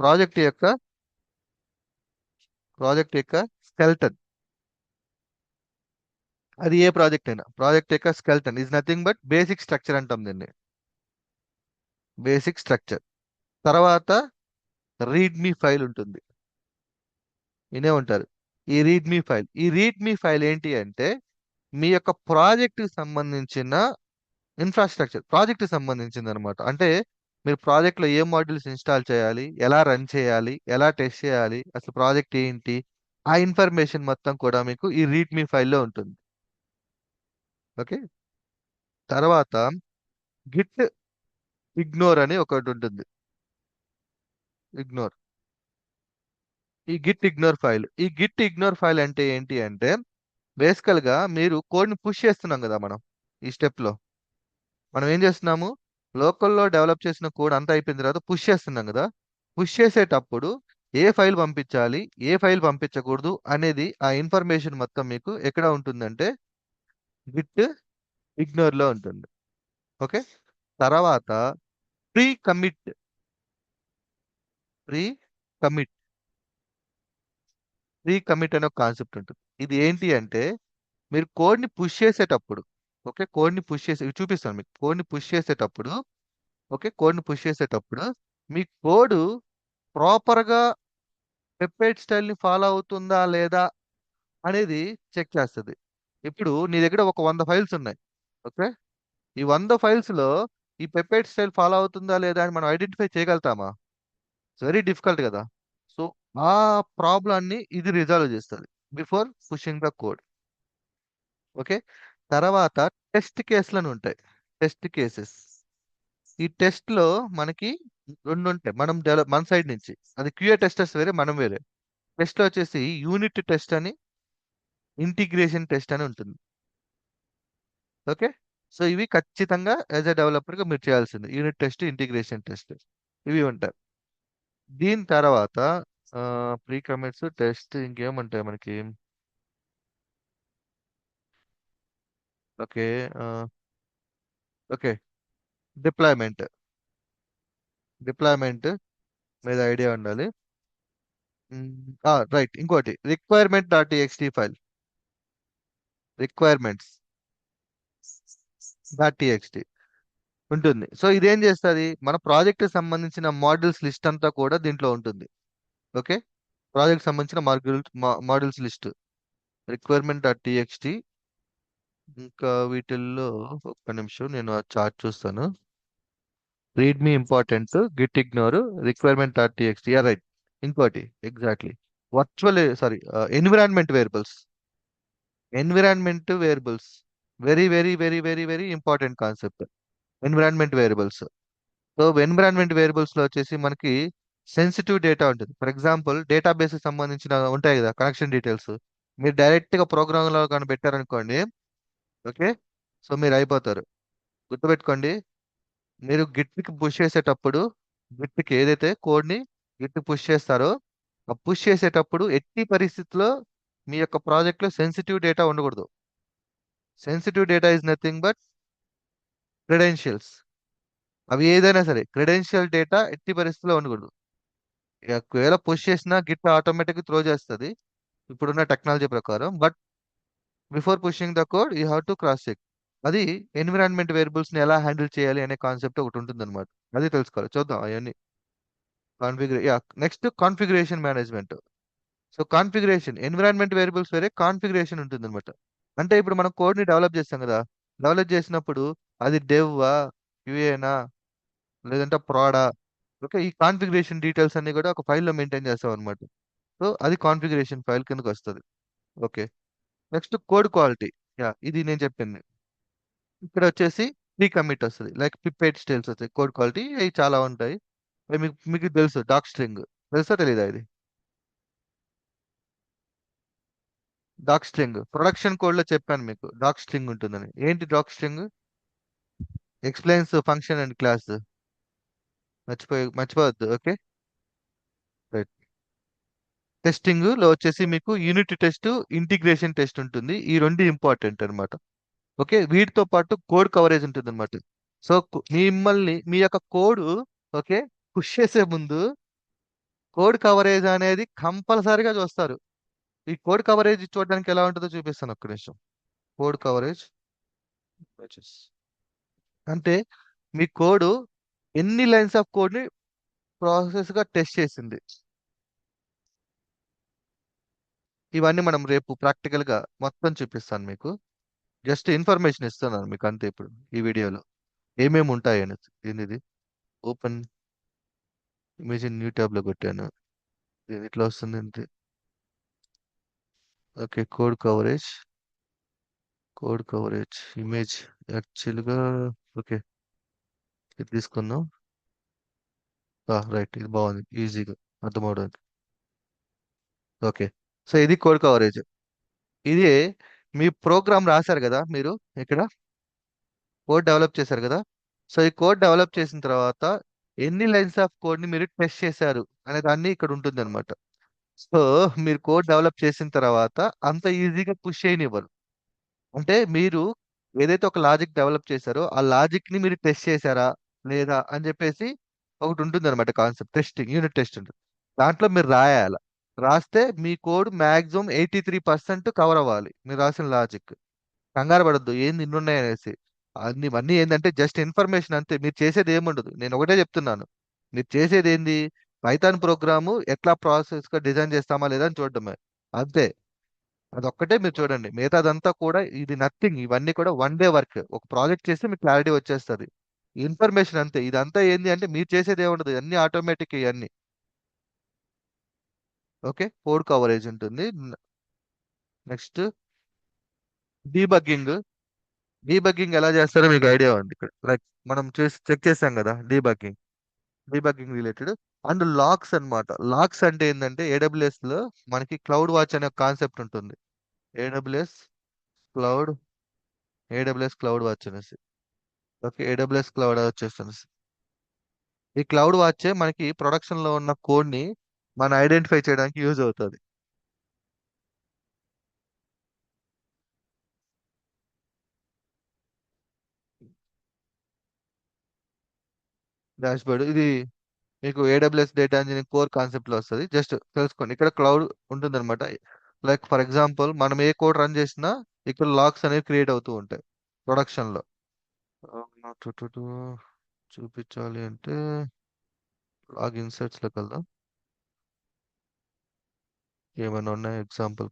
ప్రాజెక్ట్ యొక్క స్కెల్టన్. అది ఏ ప్రాజెక్ట్ అయినా ప్రాజెక్ట్ యొక్క skeleton is nothing but basic structure అంటాం దీన్ని, బేసిక్ స్ట్రక్చర్. తర్వాత రీడ్మీ ఫైల్ ఉంటుంది, వినే ఉంటారు. ఈ రీడ్మీ ఫైల్ ఏంటి అంటే మీ యొక్క ప్రాజెక్ట్ కి సంబంధించిన ఇన్ఫ్రాస్ట్రక్చర్, ప్రాజెక్ట్ కి సంబంధించింది అనమాట. అంటే మీరు ప్రాజెక్ట్ లో ఏ మాడ్యూల్స్ ఇన్స్టాల్ చేయాలి, ఎలా రన్ చేయాలి, ఎలా టెస్ట్ చేయాలి, అసలు ప్రాజెక్ట్ ఏంటి, ఆ ఇన్ఫర్మేషన్ మొత్తం కూడా మీకు ఈ రీడ్మీ ఫైల్లో ఉంటుంది. ఓకే, తర్వాత గిట్ ఇగ్నోర్ అని ఒకటి ఉంటుంది. ఇగ్నోర్ ఈ గిట్ ఇగ్నోర్ ఫైల్ అంటే ఏంటి అంటే బేసికల్ గా మీరు కోడ్ ని పుష్ చేస్తున్నాం కదా మనం. ఈ స్టెప్ లో మనం ఏం చేస్తున్నాము, లోకల్లో డెవలప్ చేసిన కోడ్ అంతా అయిపోయిన తర్వాత పుష్ చేస్తున్నాం కదా. పుష్ చేసేటప్పుడు ఏ ఫైల్ పంపించాలి, ఏ ఫైల్ పంపించకూడదు అనేది ఆ ఇన్ఫర్మేషన్ మొత్తం మీకు ఎక్కడ ఉంటుందంటే గిట్ ఇగ్నోర్ లో ఉంటుంది. ఓకే, తర్వాత ప్రీ కమిట్ ప్రీ కమిట్ అనే ఒక కాన్సెప్ట్ ఉంటుంది. ఇది ఏంటి అంటే మీరు కోడ్ ని పుష్ చేసేటప్పుడు, ఓకే, కోడ్ ని పుష్ చేసే చూపిస్తాను మీకు. కోడ్ ని పుష్ చేసేటప్పుడు, ఓకే, కోడ్ ని పుష్ చేసేటప్పుడు మీ కోడ్ ప్రాపర్ గా పెప్పేట్ స్టైల్ ని ఫాలో అవుతుందా లేదా అనేది చెక్ చేస్తుంది. ఇప్పుడు నీ దగ్గర ఒక 100 ఫైల్స్ ఉన్నాయి. ఓకే, ఈ 100 ఫైల్స్ లో ఈ పెప్పేట్ స్టైల్ ఫాలో అవుతుందా లేదా అని మనం ఐడెంటిఫై చేయగలుగుతామా? ఇట్స్ వెరీ డిఫికల్ట్ కదా. సో ఆ ప్రాబ్లాన్ని ఇది రిజాల్వ్ చేస్తుంది before pushing the code. Okay, తర్వాత టెస్ట్ కేసులను ఉంటాయి, టెస్ట్ కేసెస్. ఈ టెస్ట్ లో మనకి రెండు ఉంటాయి, మనం మన సైడ్ నుంచి. అది క్యూఏ టెస్టర్స్ వేరే, మనం వేరే. టెస్ట్ లో వచ్చేసి యూనిట్ టెస్ట్ అని, ఇంటిగ్రేషన్ టెస్ట్ అని ఉంటుంది. ఓకే, సో ఇవి ఖచ్చితంగా యాజ్ ఎ డెవలపర్ గా మీరు చేయాల్సింది. యూనిట్ టెస్ట్, ఇంటిగ్రేషన్ టెస్ట్, ఇవి ఉంటాయి. దీని తర్వాత ప్రీ కమిట్స్, టెస్ట్, ఇంకేముంటాయి మనకి. ఓకే, ఓకే, డిప్లాయ్మెంట్ మీద ఐడియా ఉండాలి. రైట్, ఇంకోటి requirement dot TXT file, requirements dot TXT ఉంటుంది. సో ఇదేం చేస్తుంది, మన ప్రాజెక్ట్ కి సంబంధించిన మాడ్యూల్స్ లిస్ట్ అంతా కూడా దీంట్లో ఉంటుంది. ఓకే, ప్రాజెక్ట్ సంబంధించిన modules list requirement dot TXT. ఇంకా వీటిల్లో ఒక్క నిమిషం నేను ఆ చార్ట్ చూస్తాను. Readme important, git ignore, requirement dot TXT. Right, ఇంకోటి exactly environment variables, very very very very very important concept. Environment variables. So environment variables లో వచ్చేసి మనకి సెన్సిటివ్ డేటా ఉంటుంది. ఫర్ ఎగ్జాంపుల్ డేటాబేస్ కి సంబంధించిన ఉంటాయి కదా కనెక్షన్ డీటెయిల్స్. మీరు డైరెక్ట్ గా ప్రోగ్రామ్ లో కానీ పెట్టారనుకోండి, ఓకే, సో మీరు అయిపోతారు. గుర్తుపెట్టుకోండి, మీరు గిట్కి పుష్ చేసేటప్పుడు, గిట్కి ఏదైతే కోడ్ని గిట్ పుష్ చేస్తారో ఆ పుష్ చేసేటప్పుడు ఎట్టి పరిస్థితుల్లో మీ యొక్క ప్రాజెక్ట్లో సెన్సిటివ్ డేటా ఉండకూడదు. Sensitive data is nothing but credentials. అవి ఏదైనా సరే క్రెడెన్షియల్ డేటా ఎట్టి పరిస్థితుల్లో ఉండకూడదు. ఒకవేళ పుష్ చేసినా గిట్ ఆటోమేటిక్గా త్రో చేస్తుంది ఇప్పుడున్న టెక్నాలజీ ప్రకారం. But before pushing the code you have to cross check. అది ఎన్విరాన్మెంట్ వేరియబుల్స్ని ఎలా హ్యాండిల్ చేయాలి అనే కాన్సెప్ట్ ఒకటి ఉంటుంది అనమాట. అది తెలుసుకోవాలి. చూద్దాం అవన్నీ. Next configuration management. So configuration, environment variables వేరే, కాన్ఫిగరేషన్ ఉంటుంది అనమాట. అంటే ఇప్పుడు మనం కోడ్ని డెవలప్ చేస్తాం కదా, డెవలప్ చేసినప్పుడు అది డెవ్వా, యూఏనా, లేదంటే ప్రాడా, ఓకే, ఈ కాన్ఫిగరేషన్ డీటెయిల్స్ అన్ని కూడా ఒక ఫైల్లో మెయింటైన్ చేస్తాం అనమాట. సో అది కాన్ఫిగరేషన్ ఫైల్ కిందకి వస్తుంది. Okay, next code quality. ఇది నేను చెప్పింది. ఇక్కడ వచ్చేసి ప్రీ కమిట్ వస్తుంది, లైక్ పిపెట్ స్టైల్స్ వస్తాయి. కోడ్ క్వాలిటీ అవి చాలా ఉంటాయి. అవి మీకు మీకు తెలుసు. డాక్ స్ట్రింగ్ తెలుసా తెలీదా? ఇది డాక్ స్ట్రింగ్ ప్రొడక్షన్ కోడ్ లో చెప్పాను మీకు డాక్ స్ట్రింగ్ ఉంటుందని. ఏంటి doc string? Explains function and class. మర్చిపోవద్దు. Okay, right. టెస్టింగ్ లో వచ్చేసి మీకు యూనిట్ టెస్ట్, ఇంటిగ్రేషన్ టెస్ట్ ఉంటుంది. ఈ రెండు ఇంపార్టెంట్ అన్నమాట. ఓకే, వీటితో పాటు కోడ్ కవరేజ్ ఉంటుంది అనమాట. సో మిమ్మల్ని మీ యొక్క కోడ్, ఓకే, పుష్ చేసే ముందు కోడ్ కవరేజ్ అనేది కంపల్సరీగా చూస్తారు. ఈ కోడ్ కవరేజ్ చూడడానికి ఎలా ఉంటుందో చూపిస్తాను ఒక్క నిమిషం. కోడ్ కవరేజ్ అంటే మీ కోడ్ ఎన్ని లైన్స్ ఆఫ్ కోడ్ ని ప్రాసెస్ గా టెస్ట్ చేసింది. ఇవన్నీ మనం రేపు ప్రాక్టికల్ గా మొత్తం చూపిస్తాను మీకు. జస్ట్ ఇన్ఫర్మేషన్ ఇస్తున్నాను మీకు అంతే. ఇప్పుడు ఈ వీడియోలో ఏమేమి ఉంటాయి అనేది. ఇది ఓపెన్ ఇమేజ్ న్యూ ట్యాబ్ లో కొట్టాను. ఇది ఇట్లా వస్తుంది అంతే. ఓకే, కోడ్ కవరేజ్ ఇమేజ్ యాక్చువల్గా. ఓకే, ఇది తీసుకుందాం. రైట్, ఇది బాగుంది, ఈజీగా అర్థమవడానికి. ఓకే, సో ఇది కోడ్ కవరేజ్. ఇది మీ ప్రోగ్రామ్ రాశారు కదా మీరు, ఇక్కడ కోడ్ డెవలప్ చేశారు కదా. సో ఈ కోడ్ డెవలప్ చేసిన తర్వాత ఎన్ని లైన్స్ ఆఫ్ కోడ్ ని మీరు టెస్ట్ చేశారు అనే దాన్ని ఇక్కడ ఉంటుంది అనమాట. సో మీరు కోడ్ డెవలప్ చేసిన తర్వాత అంత ఈజీగా పుష్ చేయనివ్వరు. అంటే మీరు ఏదైతే ఒక లాజిక్ డెవలప్ చేశారో ఆ లాజిక్ ని మీరు టెస్ట్ చేశారా లేదా అని చెప్పేసి ఒకటి ఉంటుంది అనమాట. కాన్సెప్ట్ టెస్టింగ్, యూనిట్ టెస్ట్ ఉంటుంది. దాంట్లో మీరు రాయాలి. రాస్తే మీ కోడ్ మాక్సిమం 83% కవర్ అవ్వాలి మీరు రాసిన లాజిక్. కంగారు పడద్దు ఏంది ఇన్ని ఉన్నాయి అనేసి. అన్నీ ఏంటంటే జస్ట్ ఇన్ఫర్మేషన్ అంతే. మీరు చేసేది ఏముండదు. నేను ఒకటే చెప్తున్నాను, మీరు చేసేది ఏంది, పైథాన్ ప్రోగ్రాము ఎట్లా ప్రాసెస్ గా డిజైన్ చేస్తామా లేదా అని చూడడమే అంతే. అదొక్కటే మీరు చూడండి. మిగతాదంతా కూడా ఇది నథింగ్. ఇవన్నీ కూడా వన్ డే వర్క్. ఒక ప్రాజెక్ట్ చేస్తే మీకు క్లారిటీ వచ్చేస్తుంది. ఇన్ఫర్మేషన్ అంతే. ఇదంతా ఏంది అంటే మీరు చేసేది ఏముండదు, అన్ని ఆటోమేటిక్ ఇవన్నీ. ఓకే, కోడ్ కవరేజ్ ఉంటుంది. Next debugging. డీబగ్గింగ్ ఎలా చేస్తారో మీకు ఐడియా ఉంది ఇక్కడ. లైక్ మనం చెక్ చేసాం కదా డీబగ్గింగ్ రిలేటెడ్. అండ్ లాక్స్ అన్నమాట. లాక్స్ అంటే ఏంటంటే AWS లో మనకి క్లౌడ్ వాచ్ అనే కాన్సెప్ట్ ఉంటుంది. AWS క్లౌడ్ వాచ్ అనేసి. ఓకే, AWS క్లౌడ్ వాచ్ అనేసి. ఈ క్లౌడ్ వాచే మనకి ప్రొడక్షన్ లో ఉన్న కోడ్ ని మనం ఐడెంటిఫై చేయడానికి యూజ్ అవుతుంది. డాష్బోర్డ్ ఇది మీకు AWS data engineering core concept లో వస్తుంది. జస్ట్ తెలుసుకోండి. ఇక్కడ క్లౌడ్ ఉంటుంది అనమాట. లైక్ ఫర్ ఎగ్జాంపుల్ మనం ఏ కోడ్ రన్ చేసినా ఇక్కడ లాగ్స్ అనేవి క్రియేట్ అవుతూ ఉంటాయి ప్రొడక్షన్ లో. చూపించాలి అంటే లాగ్ ఇన్సర్ట్స్ లోకి వెళ్దాం. ఏమైనా ఉన్నాయి ఎగ్జాంపుల్?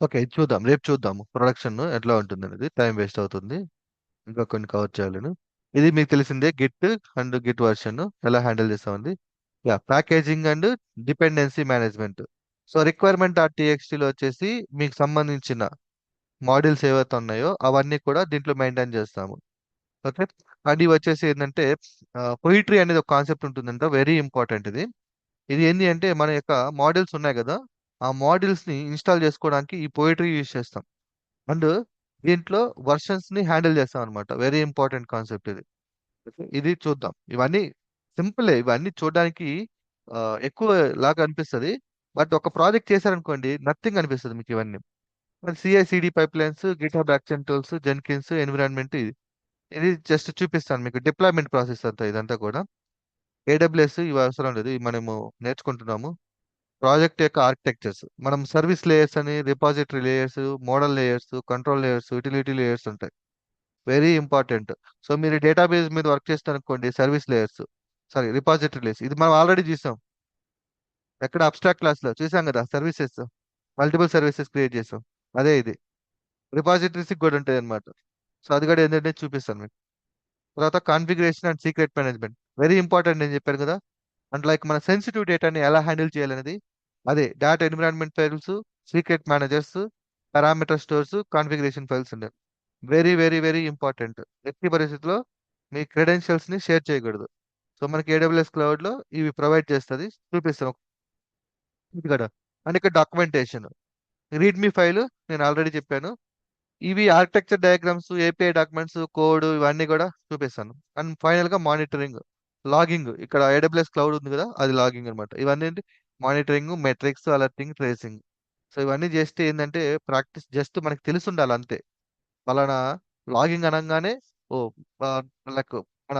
ఓకే, ఇది చూద్దాం, రేపు చూద్దాము ప్రొడక్షన్ ఎట్లా ఉంటుంది అనేది. టైం వేస్ట్ అవుతుంది, ఇంకా కొన్ని కవర్ చేయాలని. ఇది మీకు తెలిసిందే, గిట్ వర్షన్ ఎలా హ్యాండిల్ చేస్తామండి. Packaging and dependency management. So రిక్వైర్మెంట్.txt లో వచ్చేసి మీకు సంబంధించిన మాడ్యూల్స్ ఏవైతే ఉన్నాయో అవన్నీ కూడా దీంట్లో మెయింటైన్ చేస్తాము. ఓకే, అండ్ ఇవి వచ్చేసి ఏంటంటే పొయిట్రీ అనేది ఒక కాన్సెప్ట్ ఉంటుందంట, వెరీ ఇంపార్టెంట్ ఇది. ఇది ఏంటి అంటే మన యొక్క మాడ్యూల్స్ ఉన్నాయి కదా, ఆ మాడ్యూల్స్ ని ఇన్స్టాల్ చేసుకోవడానికి ఈ పోయిటరీ యూజ్ చేస్తాం. అండ్ దీంట్లో వర్షన్స్ ని హ్యాండిల్ చేస్తాం అనమాట. వెరీ ఇంపార్టెంట్ కాన్సెప్ట్ ఇది. ఇది చూద్దాం. ఇవన్నీ సింపులే, ఇవన్నీ చూడడానికి ఎక్కువ లాగా అనిపిస్తది. బట్ ఒక ప్రాజెక్ట్ చేశారనుకోండి నథింగ్ అనిపిస్తది మీకు ఇవన్నీ. CI/CD pipelines, GitHub action tools, Jenkins, environment ఇది జస్ట్ చూపిస్తాను మీకు. డిప్లాయ్‌మెంట్ ప్రాసెస్ అంతా ఇదంతా కూడా. AWS ఇవి అవసరం లేదు. ఇవి మనము నేర్చుకుంటున్నాము. ప్రాజెక్ట్ యొక్క ఆర్కిటెక్చర్స్. మనం సర్వీస్ లేయర్స్ అని, repository layers, model layers, control layers, utility layers ఉంటాయి. Very important. సో మీరు డేటాబేస్ మీద వర్క్ చేస్తారనుకోండి, service layers, sorry repository layers, ఇది మనం ఆల్రెడీ చూసాం. ఎక్కడ అబ్స్ట్రాక్ట్ క్లాస్‌లో చూసాం కదా, సర్వీసెస్, మల్టిపుల్ సర్వీసెస్ క్రియేట్ చేసాం. అదే ఇది. రిపాజిటరీస్ కూడా ఉంటాయన్నమాట. సో అది కూడా ఏంటంటే చూపిస్తాను మీకు. తర్వాత configuration and secret management very important నేను చెప్పాను కదా. అండ్ లైక్ మన సెన్సిటివ్ డేటాని ఎలా హ్యాండిల్ చేయాలనేది అదే. Data environment files, secret managers, parameter stores, configuration files ఉన్నాయి. Very very very important. ఎట్టి పరిస్థితిలో మీ క్రెడెన్షియల్స్ ని షేర్ చేయకూడదు. సో మనకి AWS క్లౌడ్ లో ఇవి ప్రొవైడ్ చేస్తుంది. చూపిస్తాను ఇది కూడా. అండ్ ఇక్కడ డాక్యుమెంటేషన్, రీడ్మీ ఫైల్ నేను ఆల్రెడీ చెప్పాను. ఇవి architecture diagrams, API documents, code ఇవన్నీ కూడా చూపిస్తాను. అండ్ ఫైనల్ గా మానిటరింగ్, లాగింగ్. ఇక్కడ AWS క్లౌడ్ ఉంది కదా, అది లాగింగ్ అనమాట. ఇవన్నీ monitoring, metrics, alerting, tracing. So ఇవన్నీ చేస్తే ఏంటంటే ప్రాక్టీస్ జస్ట్ మనకి తెలిసి ఉండాలి అంతే. పలానా లాగింగ్ అనగానే ఓ లైక్ మన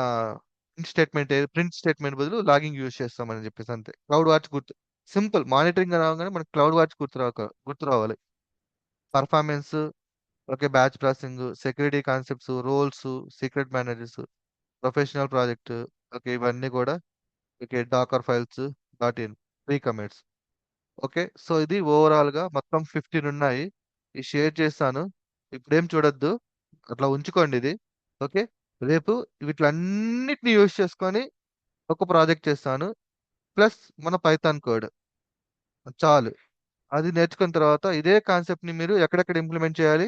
ప్రింట్ స్టేట్మెంట్ బదులు లాగింగ్ యూజ్ చేస్తామని చెప్పేసి అంతే. క్లౌడ్ వాచ్ గుర్తు, సింపుల్. మానిటరింగ్ అనగానే మనకి క్లౌడ్ వాచ్ గుర్తు రావాలి. Performance, okay, batch processing, security concepts, roles, secret managers, professional project, okay, ఇవన్నీ కూడా. Okay, Docker files, pre commits. Okay, so ఇది ఓవరాల్ గా మొత్తం 15 ఉన్నాయి. ఇది షేర్ చేస్తాను. ఇప్పుడేం చూడొద్దు, అట్లా ఉంచుకోండి ఇది. ఓకే, రేపు వీటిలన్నిటిని యూజ్ చేసుకొని ఒక ప్రాజెక్ట్ చేస్తాను, ప్లస్ మన పైథాన్ కోడ్. చాలు. అది నేర్చుకున్న తర్వాత ఇదే కాన్సెప్ట్ ని మీరు ఎక్కడెక్కడ ఇంప్లిమెంట్ చేయాలి,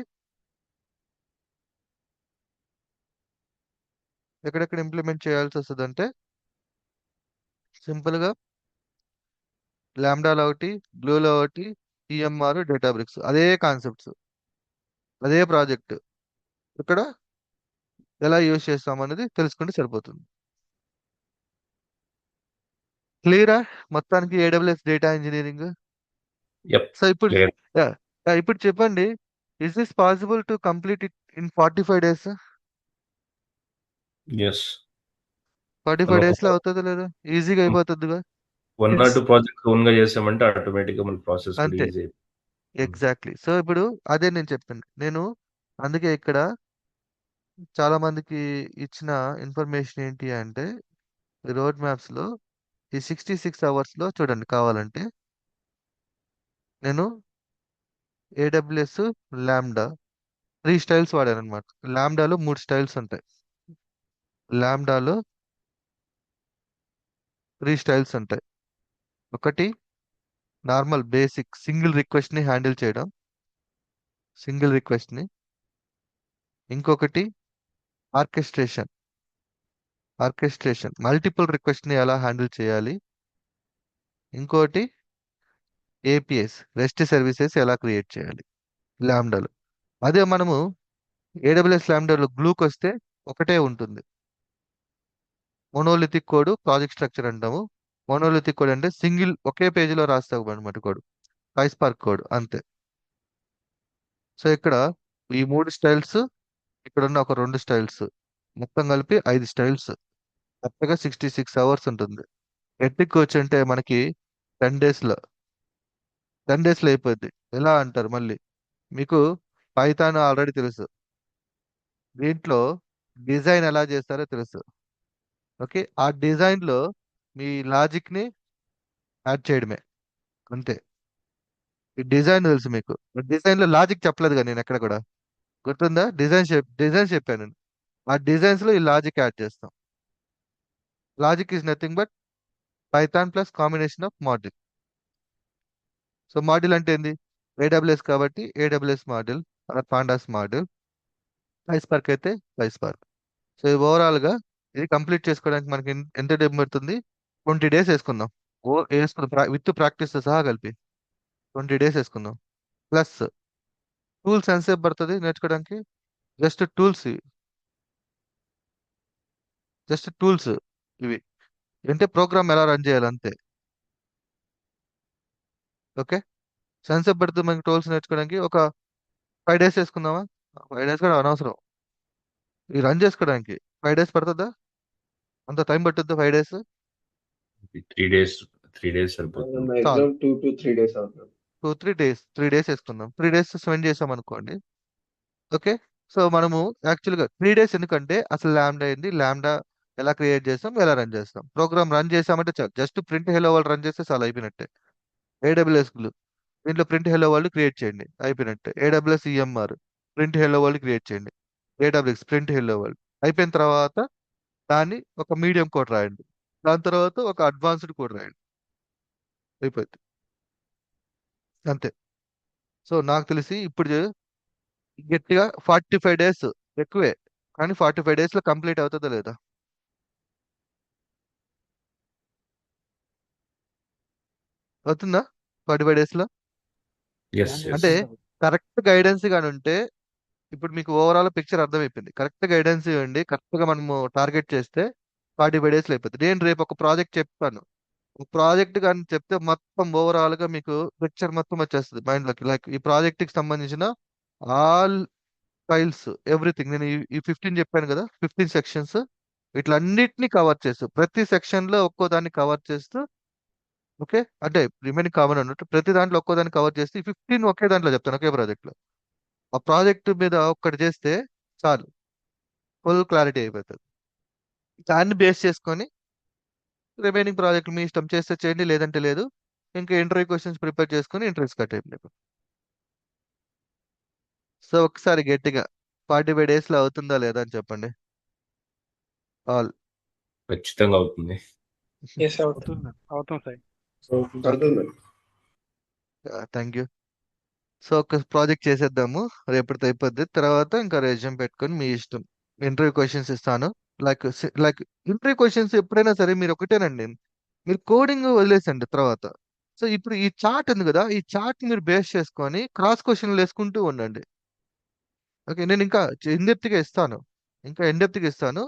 ఎక్కడెక్కడ ఇంప్లిమెంట్ చేయాల్సి వస్తుందంటే సింపుల్ గా లాంబ్డాలో ఒకటి, గ్లూలో ఒకటి, EMR, డేటాబ్రిక్స్, అదే కాన్సెప్ట్స్, అదే ప్రాజెక్ట్. ఇక్కడ ఎలా యూజ్ చేస్తాం అనేది తెలుసుకుంటే సరిపోతుంది. క్లియరా మొత్తానికి AWS data engineering? Yep, so ఇప్పుడు clear. ఇప్పుడు చెప్పండి, is this possible to complete it in 45 days? Yes. 45 days లో అవుతుందో లేదా? ఈజీగా అయిపోతుందిగా. 1 or 2 ప్రాజెక్ట్స్ ఓన్ గా చేసామంటే ఆటోమేటిక్ గా మన ప్రాసెస్ కూడా అంతే. ఈజీ. ఎగ్జాక్ట్లీ. సో ఇప్పుడు అదే నేను చెప్పాను. నేను అందుకే ఇక్కడ చాలా మందికి ఇచ్చిన ఇన్ఫర్మేషన్ ఏంటి అంటే, రోడ్ మ్యాప్స్ లో ఈ 66 అవర్స్ లో చూడండి కావాలంటే, నేను AWS లాంబ్డా 3 స్టైల్స్ వాడాను అనమాట. లాంబ్డాలో 3 స్టైల్స్ ఉంటాయి. లాంబ్డాలో 3 స్టైల్స్ ఉంటాయి. ఒకటి నార్మల్ బేసిక్ సింగిల్ రిక్వెస్ట్ ని హ్యాండిల్ చేయడం, సింగిల్ రిక్వెస్ట్ ని. ఇంకొకటి ఆర్కెస్ట్రేషన్, మల్టిపుల్ రిక్వెస్ట్ ని ఎలా హ్యాండిల్ చేయాలి. ఇంకోటి APIs, రెస్ట్ సర్వీసెస్ ఎలా క్రియేట్ చేయాలి లాంబ్డాలో. అదే మనము AWS లాంబ్డాలో గ్లూకి వస్తే ఒకటే ఉంటుంది. మోనోలిథిక్ కోడ్, ప్రాజెక్ట్ స్ట్రక్చర్ అంటాము. మోనోలిథిక్ కోడ్ అంటే సింగిల్ ఒకే పేజీలో రాస్తాం అనమాట కోడ్, PySpark కోడ్ అంతే. సో ఇక్కడ ఈ 3 స్టైల్స్, ఇక్కడ ఉన్న ఒక 2 స్టైల్స్, మొత్తం కలిపి 5 స్టైల్స్. కరెక్ట్గా 66 అవర్స్ ఉంటుంది. ఎట్టిక్ వచ్చి అంటే మనకి 10 days లో 10 days లో అయిపోద్ది. ఎలా అంటారు మళ్ళీ, మీకు పైథాన్ ఆల్రెడీ తెలుసు, దీంట్లో డిజైన్ ఎలా చేస్తారో తెలుసు. ఓకే, ఆ డిజైన్ లో మీ లాజిక్ ని యాడ్ చేయడమే అంతే. ఈ డిజైన్ తెలుసు మీకు, డిజైన్ లో లాజిక్ చెప్పలేదు కదా నేను ఎక్కడ కూడా. గుర్తుందా? డిజైన్ చెప్పాను నేను. ఆ డిజైన్స్ లో ఈ లాజిక్ యాడ్ చేస్తాం. Logic is nothing but Python plus combination of module. So module అంటే ఏంది? AWS కాబట్టి AWS module, pandas module. PySpark అయితే PySpark. సో ఓవరాల్ గా ఇది కంప్లీట్ చేసుకోవడానికి మనకి ఎంత టైం పడుతుంది? 20 days వేసుకుందాం. వేసుకుందాం విత్ ప్రాక్టీస్ సహా కలిపి 20 డేస్ వేసుకుందాం. ప్లస్ టూల్స్ ఎంతసేపు పడుతుంది నేర్చుకోవడానికి? జస్ట్ టూల్స్ ఇవి అంటే ప్రోగ్రామ్ ఎలా రన్ చేయాలి అంతే. ఓకే, ఎంతసేపు పడుతుంది మనకి టూల్స్ నేర్చుకోవడానికి? ఒక 5 డేస్ వేసుకుందామా? 5 డేస్ కూడా అనవసరం. ఈ రన్ చేసుకోవడానికి 5 డేస్ పడుతుందా? అంత టైం పట్టుద్దా 5 డేస్? 3 డేస్ సరిపోతుంది. చాలు. మాక్సిమం 2 to 3 days అవుతుంది. 3 డేస్ వేసుకుందాం. 3 డేస్ స్పెండ్ చేసాం అనుకోండి. ఓకే, సో మనము యాక్చువల్గా 3 డేస్ ఎందుకంటే అసలు ల్యాండా ఏంది, ల్యాండా ఎలా క్రియేట్ చేస్తాం, ఎలా రన్ చేస్తాం. ప్రోగ్రామ్ రన్ చేసామంటే చాలు, just print hello world run చేస్తే చాలా అయిపోయినట్టే. ఏడబ్ల్యూఎస్ దీంట్లో ప్రింట్ హెలో వరల్డ్ క్రియేట్ చేయండి, అయిపోయినట్టే. AWS EMR print hello world create చేయండి. ఏడబ్ల్యూఎస్ ప్రింట్ హెలో వరల్డ్ అయిపోయిన తర్వాత దాన్ని ఒక మీడియం కోడ్ రాయండి. దాని తర్వాత ఒక అడ్వాన్స్డ్ కోడ్ రాయండి, అయిపోయింది అంతే. సో నాకు తెలిసి ఇప్పుడు గట్టిగా 45 డేస్ ఎక్కువే, కానీ 45 డేస్ లో కంప్లీట్ అవుతుందా లేదా? అవుతుందా 45 డేస్ లో? Yes, plan yes. అంటే చేసుకుంటారు. కరెక్ట్ గైడెన్స్ గాని ఉంటే ఇప్పుడు మీకు ఓవరాల్ పిక్చర్ అర్థమైపోయింది. కరెక్ట్ గైడెన్స్ ఇవ్వండి, కరెక్ట్ గా మనము టార్గెట్ చేస్తే 45 డేస్ లో అయిపోతుంది. నేను రేపు ఒక ప్రాజెక్ట్ చెప్తాను. ప్రాజెక్ట్ కానీ చెప్తే మొత్తం ఓవరాల్ గా మీకు పిక్చర్ మొత్తం వచ్చేస్తుంది మైండ్ లోకి. లైక్ ఈ ప్రాజెక్ట్ కి సంబంధించిన ఆల్ ఫైల్స్ ఎవ్రీథింగ్ నేను ఈ 15 చెప్పాను కదా, 15 సెక్షన్స్ వీటిలన్నిటిని కవర్ చేస్తూ ప్రతి సెక్షన్ లో ఒక్కో దాన్ని కవర్ చేస్తూ, ఓకే, అంటే రిమైనింగ్ కామన్ అన్నట్టు ప్రతి దాంట్లో ఒక్కో దాన్ని కవర్ చేస్తూ ఈ 15 ఒకే దాంట్లో చెప్తాను, ఒకే ప్రాజెక్ట్ లో. ఆ ప్రాజెక్ట్ మీద ఒక్కటి చేస్తే చాలు, ఫుల్ క్లారిటీ అయిపోతుంది. దాన్ని బేస్ చేసుకొని రిమైనింగ్ ప్రాజెక్ట్ మీ ఇష్టం, చేస్తే చేయండి లేదంటే లేదు. ఇంకా ఇంటర్వ్యూ క్వశ్చన్స్ ప్రిపేర్ చేసుకొని ఇంటర్వ్యూస్ కట్టేయండి. సో ఒకసారి గట్టిగా 45 డేస్ లో అవుతుందా లేదా అని చెప్పండి ఆల్. ఖచ్చితంగా అవుతుంది. ఎస్ అవుతుంది అవుతుంది సార్. సో అవుతుంది. Thank you. సో ఒక ప్రాజెక్ట్ చేసేద్దాము, రేపటితో అయిపోద్ది. తర్వాత ఇంకా రెజ్యూమ్ పెట్టుకొని మీ ఇష్టం. ఇంటర్వ్యూ క్వశ్చన్స్ ఇస్తాను. లైక్ ఇంటర్వ్యూ క్వశ్చన్స్ ఎప్పుడైనా సరే మీరు ఒకటేనండి, మీరు కోడింగ్ వదిలేసండి తర్వాత. సో ఇప్పుడు ఈ చార్ట్ ఉంది కదా, ఈ చార్ట్ మీరు బేస్ చేసుకొని క్రాస్ క్వశ్చన్లు వేసుకుంటూ ఉండండి. ఓకే, నేను ఇంకా ఇన్డెప్త్గా ఇస్తాను, ఇంకా ఇన్డెప్త్గా ఇస్తాను.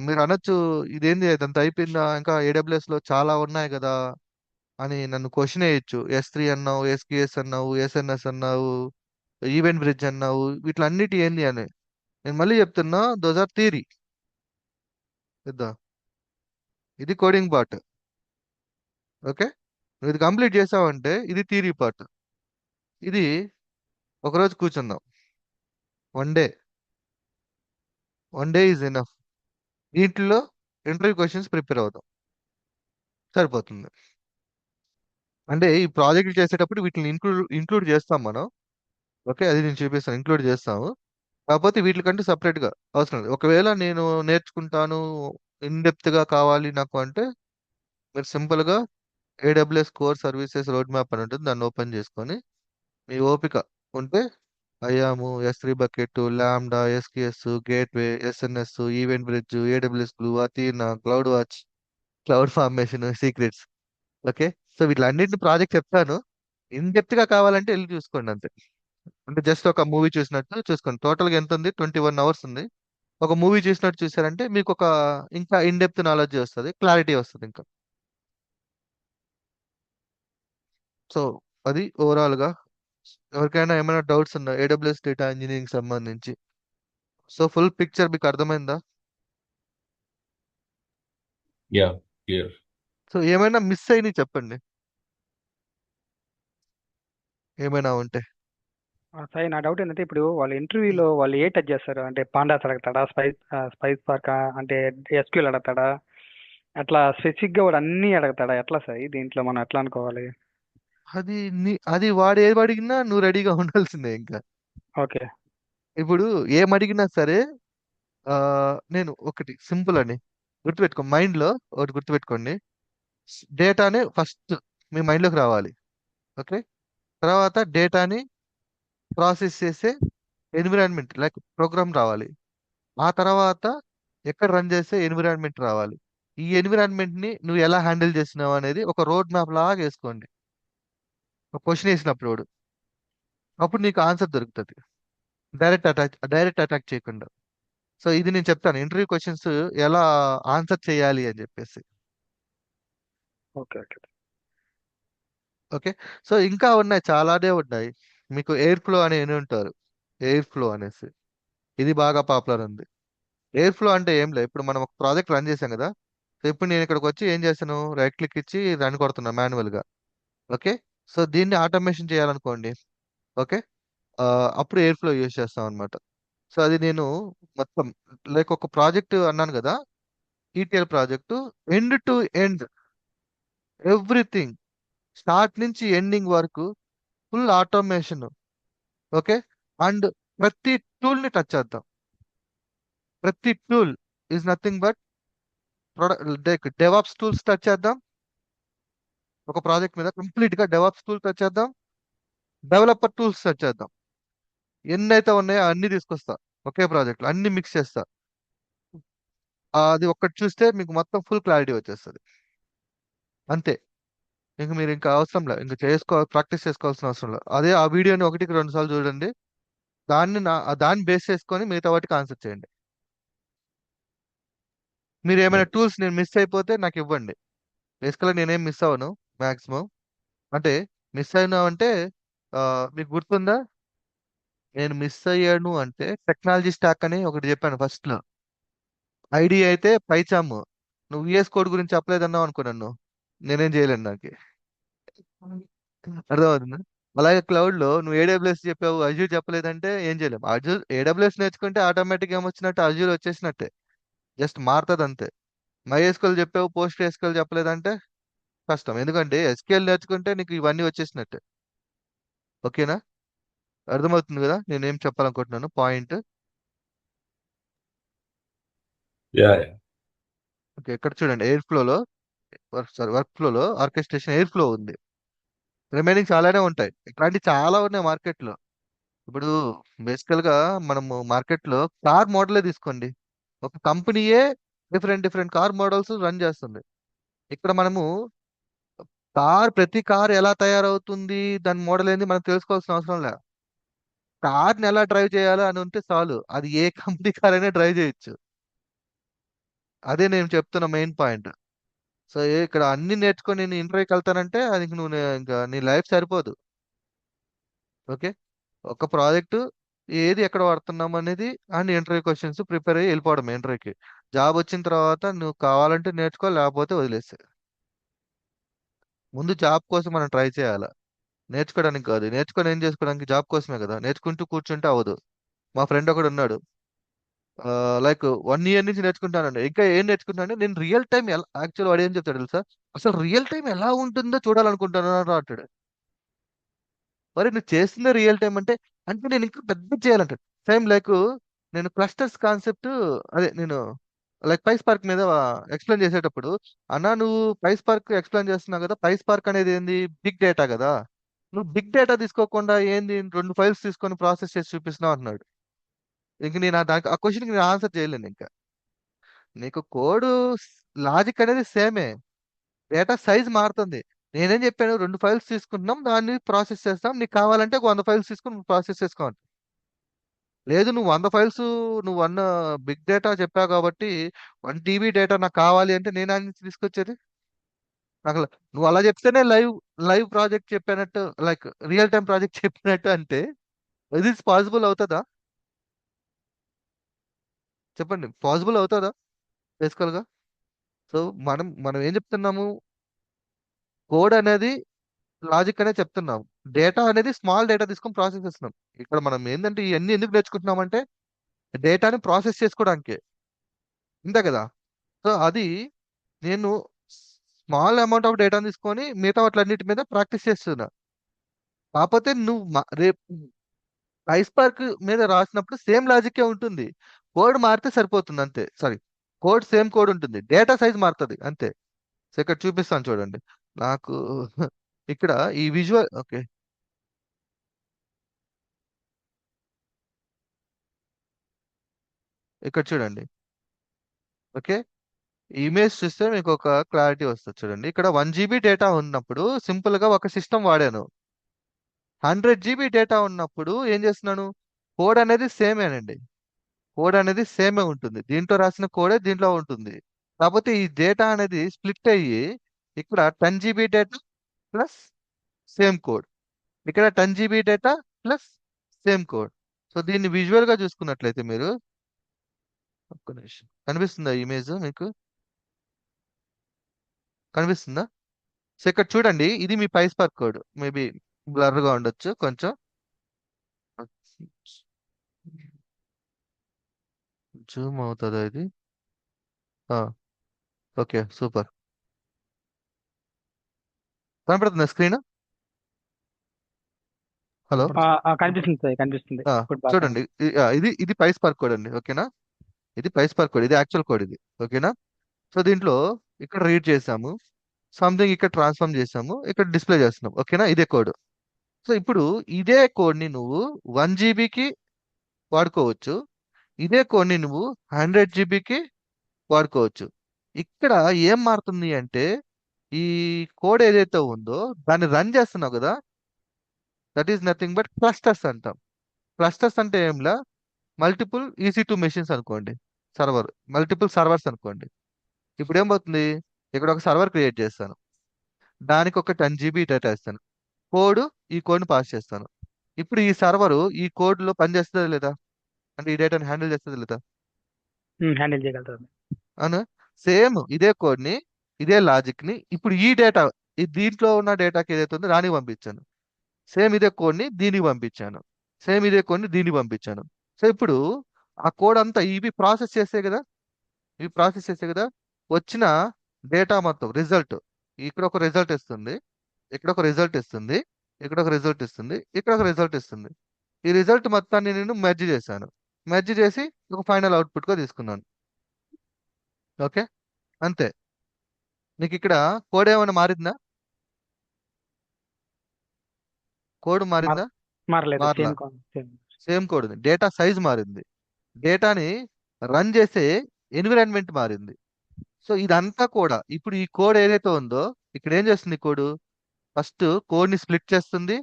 మీరు అనొచ్చు ఇదేంది ఇదంతా అయిపోయిందా, ఇంకా AWS లో చాలా ఉన్నాయి కదా అని నన్ను క్వశ్చన్ వేయచ్చు. S3 అన్నావు, SQS అన్నావు, SNS అన్నావు, ఈవెంట్ బ్రిడ్జ్ అన్నావు, వీటిలన్నిటి ఏంది అని. నేను మళ్ళీ చెప్తున్నా, దోస్ ఆర్ థియరీ. ఇది కోడింగ్ పార్ట్. ఓకే, నువ్వు ఇది కంప్లీట్ చేసావంటే ఇది థియరీ పార్ట్. ఇది ఒకరోజు కూర్చుందాం, వన్ డే ఈజ్ ఎనఫ్. దీంట్లో ఇంటర్వ్యూ క్వశ్చన్స్ ప్రిపేర్ అవుదాం, సరిపోతుంది. అంటే ఈ ప్రాజెక్ట్ చేసేటప్పుడు వీటిని ఇంక్లూడ్ చేస్తాం మనం. ఓకే, అది నేను చూపిస్తాను, ఇంక్లూడ్ చేస్తాము. కాకపోతే వీటికంటే separate గా అవసరం లేదు. ఒకవేళ నేను నేర్చుకుంటాను ఇన్డెప్త్ గా కావాలి నాకు అంటే, మీరు సింపుల్ గా AWS core services road map అని ఉంటుంది, దాన్ని ఓపెన్ చేసుకొని మీ ఓపిక ఉంటే IAM, S3 bucket, lambda, SQS, gateway, SNS, EventBridge, AWS glue, Athena, CloudWatch, CloudFormation, secrets. Okay, so వీటిలన్నింటిని ప్రాజెక్ట్ చెప్తాను. ఇన్డెప్త్ గా కావాలంటే వెళ్ళి చూసుకోండి అంతే. అంటే జస్ట్ ఒక మూవీ చూసినట్టు చూసుకోండి. టోటల్ గా ఎంత ఉంది? 21 అవర్స్ ఉంది. ఒక మూవీ చూసినట్టు చూసారంటే మీకు ఒక ఇంకా ఇన్ డెప్త్ నాలెడ్జ్ వస్తుంది, క్లారిటీ వస్తుంది ఇంకా. సో అది ఓవరాల్ గా. ఎవరికైనా ఏమైనా డౌట్స్ ఉన్నా AWS డేటా ఇంజనీరింగ్ సంబంధించి, సో ఫుల్ పిక్చర్ మీకు అర్థమైందా? Yeah, clear. సో ఏమైనా మిస్ అయినాయి చెప్పండి, ఏమైనా ఉంటే. సార్ నా డౌట్ ఏంటంటే ఇప్పుడు వాళ్ళు ఇంటర్వ్యూలో వాళ్ళు ఏ టచ్ చేస్తారు అంటే పాండాస్ అడుగుతాడా, స్పైస్ పార్క్ అంటే SQL అడుగుతాడా, అట్లా స్పెసిఫిక్ గా వాడు అన్ని అడుగుతాడా, ఎట్లా సార్ దీంట్లో మనం ఎట్లా అనుకోవాలి? అది వాడు ఏం అడిగినా నువ్వు రెడీగా ఉండాల్సిందే ఇంకా. ఓకే. ఇప్పుడు ఏం అడిగినా సరే, ఆ నేను ఒకటి సింపుల్ అని గుర్తుపెట్టుకో, మైండ్ లో ఒకటి గుర్తుపెట్టుకోండి. డేటానే ఫస్ట్ మీ మైండ్ లోకి రావాలి. ఓకే, తర్వాత డేటాని ప్రాసెస్ చేసే ఎన్విరాన్మెంట్ లైక్ ప్రోగ్రామ్ రావాలి. ఆ తర్వాత ఎక్కడ రన్ చేసే ఎన్విరాన్మెంట్ రావాలి. ఈ ఎన్విరాన్మెంట్ ని నువ్వు ఎలా హ్యాండిల్ చేసినావు అనేది ఒక రోడ్ మ్యాప్ లాగా వేసుకోండి. ఒక క్వశ్చన్ వేసినప్పుడు వాడు, అప్పుడు నీకు ఆన్సర్ దొరుకుతుంది, డైరెక్ట్ అటాక్ చేయకుండా. సో ఇది నేను చెప్తాను ఇంటర్వ్యూ క్వశ్చన్స్ ఎలా ఆన్సర్ చేయాలి అని చెప్పేసి. Okay okay. ఓకే. సో ఇంకా ఉన్నాయి, చాలానే ఉన్నాయి. మీకు ఎయిర్ ఫ్లో అని విని ఉంటారు. ఎయిర్ ఫ్లో అనేసి ఇది బాగా పాపులర్ ఉంది. ఎయిర్ ఫ్లో అంటే ఏం లేదు, ఇప్పుడు మనం ఒక ప్రాజెక్ట్ రన్ చేసాం కదా. సో ఇప్పుడు నేను ఇక్కడికి వచ్చి ఏం చేస్తాను, రైట్ క్లిక్ ఇచ్చి రన్ కొడుతున్నా మాన్యువల్ గా. ఓకే. సో దీన్ని ఆటోమేషన్ చేయాలనుకోండి. ఓకే. అప్పుడు ఎయిర్ ఫ్లో యూజ్ చేస్తాం అనమాట. సో అది నేను మొత్తం లైక్ ఒక ప్రాజెక్ట్ అన్నాను కదా, ETL project end to end everything, start నుంచి ఎండింగ్ వరకు ఫుల్ ఆటోమేషన్. ఓకే. అండ్ ప్రతి టూల్ ని టచ్ చేద్దాం. ప్రతి tool is nothing but DevOps tools touch చేద్దాం. ఒక ప్రాజెక్ట్ మీద కంప్లీట్ గా డెవాప్స్ టూల్ టచ్ చేద్దాం, డెవలపర్ టూల్స్ టచ్ చేద్దాం. ఎన్నైతే ఉన్నాయో అన్ని తీసుకొస్తా ఒకే ప్రాజెక్ట్ లో, అన్ని మిక్స్ చేస్తా. అది ఒక్కటి చూస్తే మీకు మొత్తం ఫుల్ క్లారిటీ వచ్చేస్తుంది. అంతే. ఇంక మీరు ఇంకా అవసరం లేదు, ఇంకా ప్రాక్టీస్ చేసుకోవాల్సిన అవసరం లేదు. అదే ఆ వీడియోని 1-2 సార్లు చూడండి. దాన్ని బేస్ చేసుకొని మిగతా వాటికి ఆన్సర్ చేయండి. మీరు ఏమైనా టూల్స్ నేను మిస్ అయిపోతే నాకు ఇవ్వండి. బేసికల్గా నేనేం మిస్ అవ్వను మాక్సిమం. అంటే మిస్ అయినా అంటే మీకు గుర్తుందా, నేను మిస్ అయ్యాను అంటే టెక్నాలజీ స్టాక్ అని ఒకటి చెప్పాను ఫస్ట్ లో. ఐడి అయితే పైచామ్. నువ్వు విఎస్ కోడ్ గురించి చెప్పలేదన్నావు అనుకో, నన్ను నేనేం చేయలేను. నాకు అర్థమవుతుంది. అలాగే క్లౌడ్ లో నువ్వు ఏడబ్ల్యూఎస్ చెప్పావు, అజ్యూర్ చెప్పలేదంటే ఏం చేయలేము. ఏడబ్ల్యూఎస్ నేర్చుకుంటే ఆటోమేటిక్ ఏమొచ్చినట్టు అజ్యూర్ వచ్చేసినట్టే, జస్ట్ మారుతుంది అంతే. MySQL చెప్పావు, పోస్ట్ ఎస్క్యూఎల్ చెప్పలేదంటే కష్టం, ఎందుకంటే ఎస్క్యూఎల్ నేర్చుకుంటే నీకు ఇవన్నీ వచ్చేసినట్టే. ఓకేనా? అర్థమవుతుంది కదా నేనేం చెప్పాలనుకుంటున్నాను పాయింట్. Yeah okay. ఇక్కడ చూడండి, ఎయిర్ ఫ్లోలో వర్క్ ఫ్లోలో ఆర్కెస్ట్రేషన్ ఎయిర్ ఫ్లో ఉంది. రిమైనింగ్ చాలానే ఉంటాయి, ఇట్లాంటి చాలా ఉన్నాయి మార్కెట్ లో. ఇప్పుడు బేసికల్ గా మనము మార్కెట్ లో కార్ మోడలే తీసుకోండి, ఒక కంపెనీయే different different car models run చేస్తుంది. ఇక్కడ మనము ప్రతి కార్ ఎలా తయారవుతుంది, దాని మోడల్ ఏంది మనం తెలుసుకోవాల్సిన అవసరం లేదు. కార్ని ఎలా డ్రైవ్ చేయాలో అని ఉంటే చాలు, అది ఏ కంపెనీ కార్ అయినా డ్రైవ్ చేయొచ్చు. అదే నేను చెప్తున్న మెయిన్ పాయింట్. సో ఇక్కడ అన్ని నేర్చుకొని నేను ఇంటర్వ్యూకి వెళ్తానంటే అది ఇంక ఇంకా నీ లైఫ్ సరిపోదు. ఓకే. ఒక ప్రాజెక్టు ఏది ఎక్కడ వాడుతున్నాం అనేది అండ్ ఇంటర్వ్యూ క్వశ్చన్స్ ప్రిపేర్ అయ్యి వెళ్ళిపోవడం ఇంటర్వ్యూకి. జాబ్ వచ్చిన తర్వాత నువ్వు కావాలంటే నేర్చుకో, లేకపోతే వదిలేస్తే. ముందు జాబ్ కోసం మనం ట్రై చేయాలి, నేర్చుకోవడానికి కాదు. నేర్చుకొని ఏం చేసుకోవడానికి, జాబ్ కోసమే కదా. నేర్చుకుంటూ కూర్చుంటే అవ్వదు. మా ఫ్రెండ్ ఒకడు ఉన్నాడు, లైక్ 1 ఇయర్ నుంచి నేర్చుకుంటానండి. ఇంకా ఏం నేర్చుకుంటానంటే నేను రియల్ టైం ఎలా, యాక్చువల్ వాడు ఏం చెప్తాడు తెలుసా, అసలు రియల్ టైం ఎలా ఉంటుందో చూడాలనుకుంటాను అంటాడు. మరి నువ్వు చేస్తున్న రియల్ టైం అంటే, అంటే నేను ఇంకా పెద్ద చేయాలంటాడు. సేమ్ లైక్ నేను క్లస్టర్స్ కాన్సెప్ట్, అదే నేను లైక్ పైస్ పార్క్ మీద ఎక్స్ప్లెయిన్ చేసేటప్పుడు, అన్నా నువ్వు పైస్ పార్క్ ఎక్స్ప్లెయిన్ చేస్తున్నావు కదా, పైస్ పార్క్ అనేది ఏంది, బిగ్ డేటా కదా. నువ్వు బిగ్ డేటా తీసుకోకుండా ఏంది 2 ఫైల్స్ తీసుకొని ప్రాసెస్ చేసి చూపిస్తున్నావు అంటున్నాడు. ఇంక నేను దానికి ఆ క్వశ్చన్కి నేను ఆన్సర్ చేయలేను ఇంకా. నీకు కోడ్ లాజిక్ అనేది సేమే, డేటా సైజ్ మారుతుంది. నేనేం చెప్పాను, 2 ఫైల్స్ తీసుకుంటున్నాం, దాన్ని ప్రాసెస్ చేస్తాం, నీకు కావాలంటే 100 ఫైల్స్ తీసుకుని ప్రాసెస్ చేసుకోవాలి. లేదు నువ్వు 100 ఫైల్స్, నువ్వు 1 బిగ్ డేటా చెప్పావు కాబట్టి 1 TB డేటా నాకు కావాలి అంటే నేను ఆయన నుంచి తీసుకొచ్చేది. నాకు నువ్వు అలా చెప్తేనే లైవ్ లైవ్ ప్రాజెక్ట్ చెప్పినట్టు, లైక్ రియల్ టైం ప్రాజెక్ట్ చెప్పినట్టు అంటే ఇది పాసిబుల్ అవుతుందా? చెప్పండి, పాసిబుల్ అవుతుందా బేసికల్ గా? సో మనం ఏం చెప్తున్నాము, కోడ్ అనేది లాజిక్ అనే చెప్తున్నాం, డేటా అనేది స్మాల్ డేటా తీసుకొని ప్రాసెస్ చేస్తున్నాం. ఇక్కడ మనం ఏంటంటే ఇవన్నీ ఎందుకు నేర్చుకుంటున్నాం అంటే డేటాని ప్రాసెస్ చేసుకోవడానికి, ఇంతే కదా. సో అది నేను స్మాల్ అమౌంట్ ఆఫ్ డేటాని తీసుకొని మిగతా వాటిలన్నిటి మీద ప్రాక్టీస్ చేస్తున్నా. కాకపోతే నువ్వు రేపు ఐస్పార్క్ మీద రాసినప్పుడు సేమ్ లాజిక్కే ఉంటుంది, కోడ్ మారితే సరిపోతుంది అంతే. సారీ, కోడ్ సేమ్ కోడ్ ఉంటుంది, డేటా సైజ్ మారుతుంది అంతే. సో ఇక్కడ చూపిస్తాను చూడండి నాకు ఇక్కడ ఈ విజువల్. ఓకే. ఇక్కడ చూడండి. ఓకే. ఇమేజ్ చూస్తే మీకు ఒక క్లారిటీ వస్తుంది చూడండి. ఇక్కడ 1 GB డేటా ఉన్నప్పుడు సింపుల్ గా ఒక సిస్టమ్ వాడాను. 100 GB డేటా ఉన్నప్పుడు ఏం చేస్తున్నాను? కోడ్ అనేది సేమేనండి. కోడ్ అనేది సేమే ఉంటుంది. దీంట్లో రాసిన కోడే దీంట్లో ఉంటుంది. కాకపోతే ఈ డేటా అనేది స్ప్లిట్ అయ్యి ఇక్కడ 10 GB data plus same code, ఇక్కడ 10 GB data plus same code. So దీన్ని విజువల్ గా చూసుకున్నట్లయితే మీరు ఒక్క నిమిషం, కనిపిస్తుందా ఇమేజ్ మీకు? కనిపిస్తుందా? సో ఇక్కడ చూడండి, ఇది మీ పైస్పార్క్ కోడ్. మేబీ బ్లర్ గా ఉండొచ్చు కొంచెం. జూమ్ అవుతుందా ఇది? Okay, super. కనపడుతుందా స్క్రీన్? హలో, కనిపిస్తుంది సార్, కనిపిస్తుంది. ఇప్పుడు బాగా చూడండి, ఇది పైస్పార్క్ కోడ్ అండి. ఓకేనా? ఇది పైస్పార్క్ కోడ్, ఇది యాక్చువల్ కోడ్ ఇది. ఓకేనా? సో దీంట్లో ఇక్కడ రీడ్ చేసాము, సంథింగ్ ఇక్కడ ట్రాన్స్ఫార్మ్ చేసాము, ఇక్కడ డిస్ప్లే చేస్తున్నాం. ఓకేనా? ఇదే కోడ్. సో ఇప్పుడు ఇదే కోడ్ ని నువ్వు 1 GBకి వాడుకోవచ్చు, ఇదే కోడ్ ని నువ్వు 100 GBకి వాడుకోవచ్చు. ఇక్కడ ఏం మారుతుంది అంటే, ఈ కోడ్ ఏదైతే ఉందో దాన్ని రన్ చేస్తున్నావు కదా, that is nothing but clusters అంటాం. క్లస్టర్స్ అంటే ఏంలా, మల్టిపుల్ EC2 మెషిన్స్ అనుకోండి, మల్టిపుల్ సర్వర్స్ అనుకోండి. ఇప్పుడు ఏమవుతుంది, ఇక్కడ ఒక సర్వర్ క్రియేట్ చేస్తాను, దానికి ఒక 10 GB డేటా ఇస్తాను, ఈ కోడ్ని పాస్ చేస్తాను. ఇప్పుడు ఈ సర్వరు ఈ కోడ్లో పనిచేస్తుందా లేదా, అంటే ఈ డేటాని హ్యాండిల్ చేస్తుందా లేదా? హ్యాండిల్ చేయగలుగుతారు. అవునా? సేమ్ ఇదే కోడ్ని, ఇదే లాజిక్ని ఇప్పుడు ఈ డేటా, దీంట్లో ఉన్న డేటాకి ఏదైతే ఉందో దానికి పంపించాను. సేమ్ ఇదే కోడ్ని దీనికి పంపించాను, సేమ్ ఇదే కోడ్ని దీనికి పంపించాను. సో ఇప్పుడు ఆ కోడ్ అంతా ఇవి ప్రాసెస్ చేసే కదా, వచ్చిన డేటా మొత్తం రిజల్ట్, ఇక్కడ ఒక రిజల్ట్ ఇస్తుంది, ఇక్కడ ఒక రిజల్ట్ ఇస్తుంది, ఇక్కడ ఒక రిజల్ట్ ఇస్తుంది, ఇక్కడ ఒక రిజల్ట్ ఇస్తుంది. ఈ రిజల్ట్ మొత్తాన్ని నేను మెర్జ్ చేశాను, మెర్జ్ చేసి ఒక ఫైనల్ అవుట్పుట్ గా తీసుకున్నాను. ఓకే, అంతే. నీకు ఇక్కడ కోడ్ ఏమైనా మారిందా? కోడ్ మారిందా? మారలేదు, మారలా. సేమ్. సేమ్ కోడ్ ఉంది, డేటా సైజ్ మారింది, డేటాని రన్ చేసే ఎన్విరాన్మెంట్ మారింది. సో ఇదంతా కూడా ఇప్పుడు ఈ కోడ్ ఏదైతే ఉందో ఇక్కడ ఏం చేస్తుంది కోడ్, ఫస్ట్ కోడ్ని స్ప్లిట్ చేస్తుంది,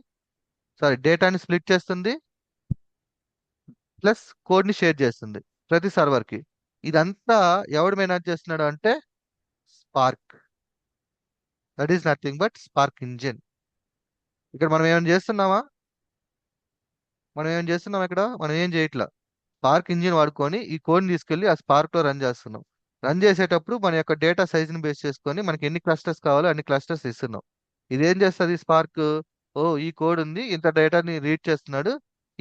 డేటాని స్ప్లిట్ చేస్తుంది, ప్లస్ కోడ్ని షేర్ చేస్తుంది ప్రతి సర్వర్కి. ఇదంతా ఎవడు మేనేజ్ చేస్తున్నాడు అంటే spark. That is nothing but spark engine. ఇక్కడ మనం ఏమైనా చేస్తున్నామా? ఇక్కడ మనం ఏం చేయట్లా. స్పార్క్ ఇంజిన్ వాడుకొని ఈ కోడ్ని తీసుకెళ్లి ఆ స్పార్క్ లో రన్ చేస్తున్నాం. రన్ చేసేటప్పుడు మన యొక్క డేటా సైజ్ ని బేస్ చేసుకొని మనకి ఎన్ని క్లస్టర్స్ కావాలో అన్ని క్లస్టర్స్ ఇస్తున్నాం. ఇదేం చేస్తుంది స్పార్క్, ఈ కోడ్ ఉంది, ఇంత డేటాని రీడ్ చేస్తున్నాడు,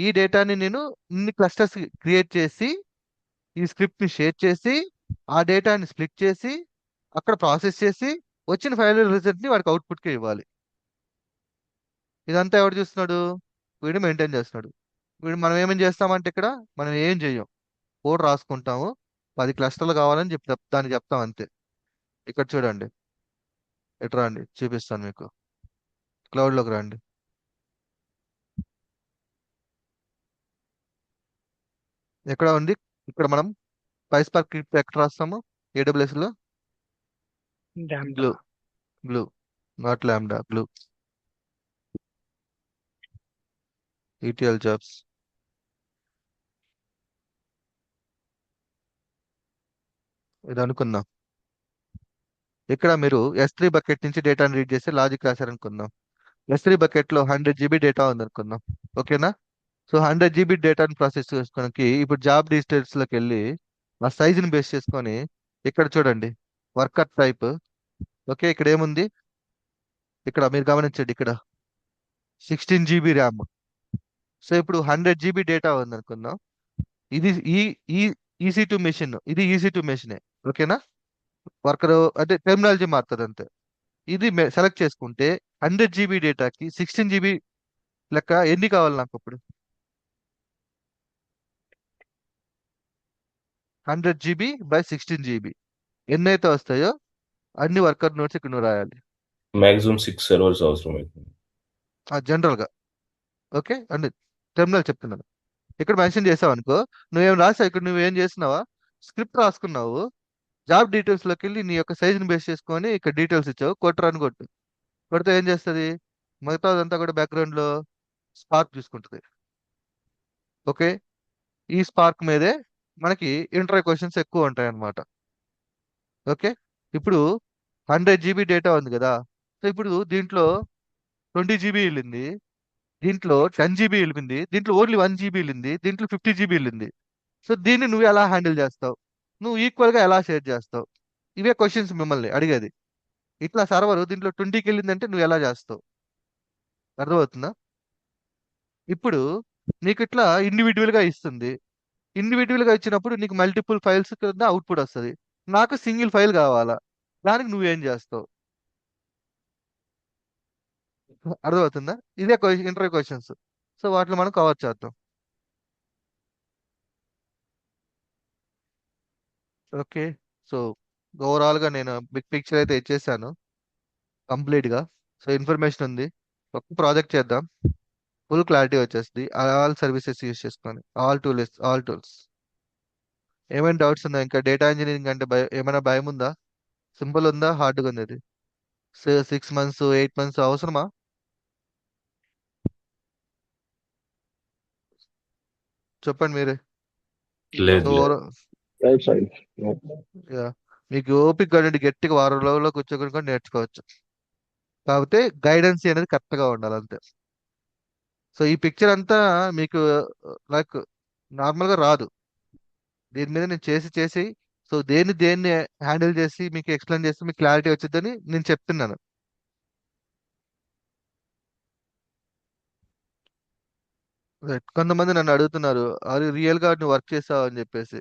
ఈ డేటాని నేను ఇన్ని క్లస్టర్స్ క్రియేట్ చేసి ఈ స్క్రిప్ట్ ని షేర్ చేసి ఆ డేటాని స్ప్లిట్ చేసి అక్కడ ప్రాసెస్ చేసి వచ్చిన ఫైనల్ రిజల్ట్ ని వాడికి అవుట్పుట్ కి ఇవ్వాలి. ఇదంతా ఎవడు చూస్తున్నాడు? వీడు మెయింటైన్ చేస్తున్నాడు. మనం ఏమేం చేస్తామంటే ఇక్కడ మనం ఏం చెయ్యం, కోడ్ రాసుకుంటాము, 10 క్లస్టర్లు కావాలని దానికి చెప్తాం అంతే. ఇక్కడ చూడండి, ఎటు రండి చూపిస్తాను మీకు, క్లౌడ్లోకి రండి. ఎక్కడ ఉంది? ఇక్కడ మనం పైస్పార్క్ స్క్రిప్ట్ ఎక్కడ రాస్తాము? AWS లో glue, naught lambda, glue. ETL jobs. ఇది అనుకుందాం, ఇక్కడ మీరు S3 బకెట్ నుంచి డేటాను రీడ్ చేసి లాజిక్ రాశారనుకుందాం. S3 బకెట్ లో 100 GB డేటా ఉందనుకుందాం. ఓకేనా? సో 100 GB డేటాను ప్రాసెస్ చేసుకోవడానికి ఇప్పుడు జాబ్ డీటెయిల్స్ లోకి వెళ్ళి ఆ సైజుని బేస్ చేసుకొని ఇక్కడ చూడండి వర్కర్ టైప్. ఓకే, ఇక్కడ ఏముంది, ఇక్కడ మీరు గమనించండి, ఇక్కడ 16 GB ర్యామ్. సో ఇప్పుడు 100 GB డేటా ఉందనుకుందాం, ఇది ఈ EC2 మెషిన్, ఇది EC2 మెషినే. ఓకేనా? వర్కర్ అంటే టెర్మినాలజీ మారుతుంది అంతే. ఇది సెలెక్ట్ చేసుకుంటే 100 GB డేటాకి 16 GB లెక్క ఎన్ని కావాలి నాకు ఇప్పుడు? 100 GB బై 16 GB ఎన్నైతే వస్తాయో అన్ని వర్కర్ నోట్స్ ఇక్కడ నువ్వు రాయాలి. మాక్సిమం 6 సర్వర్స్ అవసరం అవుతుంది జనరల్ గా. ఓకే, అంటే టెర్మినల్ చెప్తున్నాను. ఇక్కడ మెన్షన్ చేసావు అనుకో, నువ్వేం రాసావు, ఇక్కడ నువ్వేం చేస్తున్నావా, స్క్రిప్ట్ రాసుకున్నావు, జాబ్ డీటెయిల్స్ లోకి వెళ్ళి నీ యొక్క సైజుని బేస్ చేసుకొని ఇక్కడ డీటెయిల్స్ ఇచ్చావు, కొట్టు రన్ కొట్టు. కొడితే ఏం చేస్తుంది, మిగతాదంతా కూడా బ్యాక్గ్రౌండ్ లో స్పార్క్ చూసుకుంటుంది. ఓకే, ఈ స్పార్క్ మీదే మనకి ఇంటర్వ్యూ క్వశ్చన్స్ ఎక్కువ ఉంటాయి అన్నమాట. ఓకే, ఇప్పుడు 100 GB డేటా ఉంది కదా, సో ఇప్పుడు దీంట్లో 20 GB వెళ్ళింది, దీంట్లో 10 GB వెళ్ళింది, దీంట్లో ఓన్లీ 1 GB వెళ్ళింది, దీంట్లో 50 GB వెళ్ళింది. సో దీన్ని నువ్వు ఎలా హ్యాండిల్ చేస్తావు, నువ్వు ఈక్వల్ గా ఎలా షేర్ చేస్తావు, ఇవే క్వశ్చన్స్ మిమ్మల్ని అడిగేది. ఇట్లా సర్వర్ దీంట్లో 20కి వెళ్ళిందంటే నువ్వు ఎలా చేస్తావు, అర్థమవుతుందా? ఇప్పుడు నీకు ఇట్లా ఇండివిజువల్ గా ఇస్తుంది. ఇండివిజువల్ గా ఇచ్చినప్పుడు నీకు మల్టిపుల్ ఫైల్స్ కింద అవుట్పుట్ వస్తుంది. నాకు సింగిల్ ఫైల్ కావాలా, దానికి నువ్వేం చేస్తావు, అర్థమవుతుందా? ఇదే ఇంటర్వ్యూ క్వశ్చన్స్. సో వాటిలో మనం కవర్ చేద్దాం. ఓకే, సో ఓవరాల్ గా నేను బిగ్ పిక్చర్ అయితే ఇచ్చేసాను కంప్లీట్ గా. సో ఇన్ఫర్మేషన్ ఉంది, ఒక ప్రాజెక్ట్ చేద్దాం, ఫుల్ క్లారిటీ వచ్చేస్తుంది. ఆల్ సర్వీసెస్ యూస్ చేసుకొని, ఆల్ టూల్స్. ఏమైనా డౌట్స్ ఉందా ఇంకా? డేటా ఇంజనీరింగ్ అంటే ఏమైనా భయం ఉందా? సింపుల్ ఉందా, హార్డ్గా ఉంది ఇది? 6 months 8 months అవసరమా? చెప్పండి మీరే. లేదు సో లేదు. Right side. మీకు ఓపిక అనేది గట్టిగా వారం రోజుల్లో కూర్చోకొని కూడా నేర్చుకోవచ్చు. కాకపోతే గైడెన్స్ అనేది కరెక్ట్ గా ఉండాలి అంతే. సో ఈ పిక్చర్ అంతా మీకు లైక్ నార్మల్ గా రాదు, దీని మీద నేను చేసి సో దేన్ని హ్యాండిల్ చేసి మీకు ఎక్స్ప్లెయిన్ చేసి మీకు క్లారిటీ వచ్చిందని నేను చెప్తున్నాను. Right. కొంతమంది నన్ను అడుగుతున్నారు, అది రియల్ గా నువ్వు వర్క్ చేసావు అని చెప్పేసి.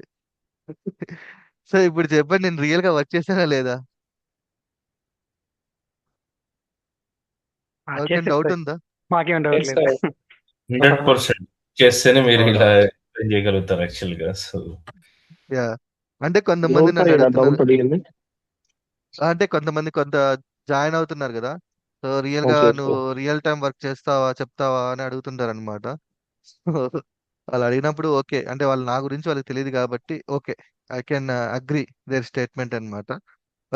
సో ఇప్పుడు చెప్పండి, నేను రియల్ గా వర్క్ చేశానా లేదా? ఎవరికైనా చేసేది డౌట్ సార్, ఉందా? మాకేం డౌట్ లేదు. 100% చేస్తేనే మీరు అవునా? ఇలా explain చేయగలుగుతారు యాక్చువల్ గా. సో యా, అంటే కొంతమంది ఎవరు నన్ను సార్ ఇలా అడుగుతున్నారు, డౌట్ అడిగింది? అంటే కొంతమంది జాయిన్ అవుతున్నారు కదా, సో రియల్ గా ఓకే ఓకే. నువ్వు రియల్ టైం వర్క్ చేస్తావా చెప్తావా అని అడుగుతుంటారు అనమాట. వాళ్ళు అడిగినప్పుడు ఓకే అంటే వాళ్ళు నా గురించి వాళ్ళకి తెలియదు కాబట్టి okay, I can agree their statement అన్నమాట.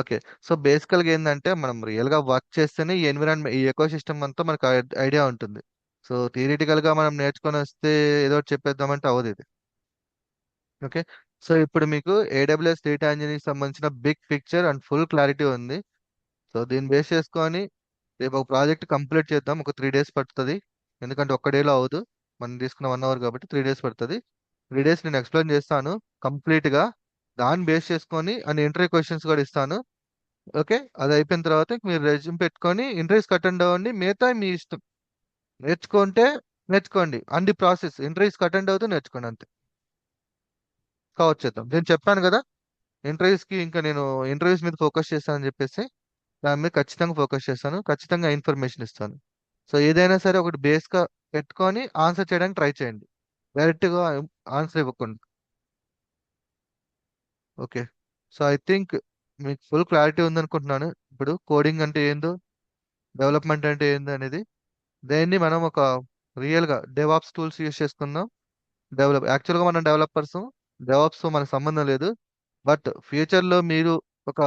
ఓకే, సో బేసికల్ గా ఏంటంటే మనం రియల్ గా వర్క్ చేస్తేనే ఈ ఎన్విరాన్మెంట్, ఈ ఎకో సిస్టమ్ అంతా మనకు ఐడియా ఉంటుంది. సో థియరిటికల్ గా మనం నేర్చుకొని వస్తే ఏదో ఒకటి చెప్పేద్దామంటే అవ్వదు ఇది. ఓకే, సో ఇప్పుడు మీకు AWS డేటా ఇంజనీరింగ్ సంబంధించిన big picture and full clarity ఉంది. సో దీన్ని బేస్ చేసుకొని రేపు ఒక ప్రాజెక్ట్ కంప్లీట్ చేద్దాం. ఒక 3 days పడుతుంది, ఎందుకంటే ఒక్క డేలో అవ్వదు, మనం తీసుకున్న 1 hour కాబట్టి 3 days పడుతుంది. 3 days నేను ఎక్స్ప్లెయిన్ చేస్తాను కంప్లీట్ గా, దాన్ని బేస్ చేసుకొని అండ్ ఇంటర్వ్యూ క్వశ్చన్స్ కూడా ఇస్తాను. ఓకే, అది అయిపోయిన తర్వాత మీరు రెజ్యూమ్ పెట్టుకొని ఇంటర్వ్యూస్ అటెండ్ అవ్వండి, మిగతా మీ ఇష్టం. నేర్చుకుంటే నేర్చుకోండి, అంది ప్రాసెస్. ఇంటర్వ్యూస్ అటెండ్ అవుతూ నేర్చుకోండి అంతే. కవర్ చేద్దాం. నేను చెప్పాను కదా, ఇంటర్వ్యూస్ కి ఇంకా నేను ఇంటర్వ్యూస్ మీద ఫోకస్ చేస్తానని చెప్పేసి, దాని మీద ఖచ్చితంగా ఫోకస్ చేస్తాను, ఖచ్చితంగా ఇన్ఫర్మేషన్ ఇస్తాను. సో ఏదైనా సరే ఒకటి బేస్ గా పెట్టుకొని ఆన్సర్ చేయడానికి ట్రై చేయండి, డైరెక్ట్ గా ఆన్సర్ ఇవ్వకుండా. ఓకే, సో ఐ థింక్ మీకు ఫుల్ క్లారిటీ ఉందనుకుంటున్నాను. ఇప్పుడు కోడింగ్ అంటే ఏందో, డెవలప్మెంట్ అంటే ఏందో అనేది, దేన్ని మనం ఒక రియల్ గా డెవాప్స్ టూల్స్ యూస్ చేసుకుందాం. యాక్చువల్గా మనం డెవలపర్స్, డెవాప్స్ మనకు సంబంధం లేదు. బట్ ఫ్యూచర్ లో మీరు ఒక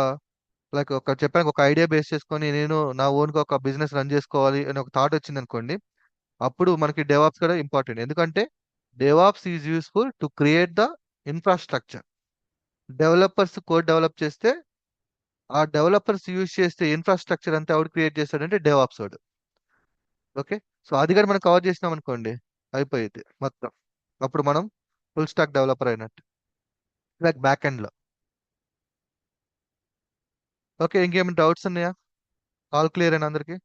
చెప్పడానికి ఒక ఐడియా బేస్ చేసుకొని నేను నా ఓన్ గా ఒక బిజినెస్ రన్ చేసుకోవాలి అని ఒక థాట్ వచ్చింది అనుకోండి, అప్పుడు మనకి డెవాప్స్ కూడా ఇంపార్టెంట్. ఎందుకంటే DevOps is useful to create the infrastructure. Developers code develop చేస్తే, ఆ డెవలపర్స్ యూజ్ చేస్తే ఇన్ఫ్రాస్ట్రక్చర్ అంతా ఎవడు క్రియేట్ చేస్తాడంటే డెవాప్స్ వాడు. ఓకే, సో అది కూడా మనం కవర్ చేసినాం అనుకోండి, అయిపోయింది మొత్తం. అప్పుడు మనం ఫుల్ స్టాక్ డెవలపర్ అయినట్టు, లైక్ బ్యాక్ ఎండ్ లో. ఓకే, ఇంకేమైనా డౌట్స్ ఉన్నాయా? ఆల్ క్లియర్ అయినా అందరికి?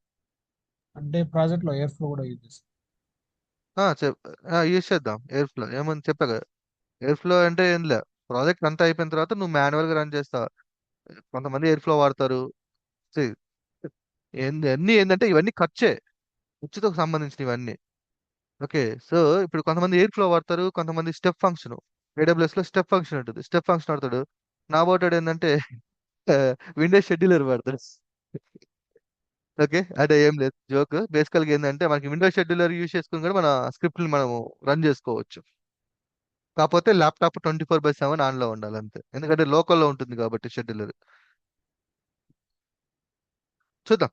అంటే ప్రాజెక్ట్ లో ఎయిర్ ఫ్లో కూడా యూజ్ చేస్తాం. యూజ్ చేద్దాం. ఎయిర్ ఫ్లో ఏముంది చెప్పా కదా, ఎయిర్ ఫ్లో అంటే ఏం లే, ప్రాజెక్ట్ అంతా అయిపోయిన తర్వాత నువ్వు మాన్యువల్ గా రన్ చేస్తావు. కొంతమంది ఎయిర్ ఫ్లో వాడతారు. See, అన్ని ఏంటంటే ఇవన్నీ ఖర్చుతో సంబంధించిన ఇవన్నీ. ఓకే, సో ఇప్పుడు కొంతమంది ఎయిర్ ఫ్లో వాడతారు, కొంతమంది స్టెప్ ఫంక్షన్. AWS లో స్టెప్ ఫంక్షన్ ఉంటుంది, స్టెప్ ఫంక్షన్ వాడతాడు. నా బోటాడు ఏంటంటే విండోస్ షెడ్యూలర్ వాడతాడు. ఓకే, అంటే ఏం లేదు, జోక్. బేసికల్ గా ఏంటంటే మనకి విండోస్ షెడ్యూలర్ యూస్ చేసుకుని కూడా మన స్క్రిప్ట్ ని మనము రన్ చేసుకోవచ్చు. కాకపోతే ల్యాప్టాప్ 24/7 ఆన్లో ఉండాలి అంతే, ఎందుకంటే లోకల్లో ఉంటుంది కాబట్టి షెడ్యూలర్. చూద్దాం.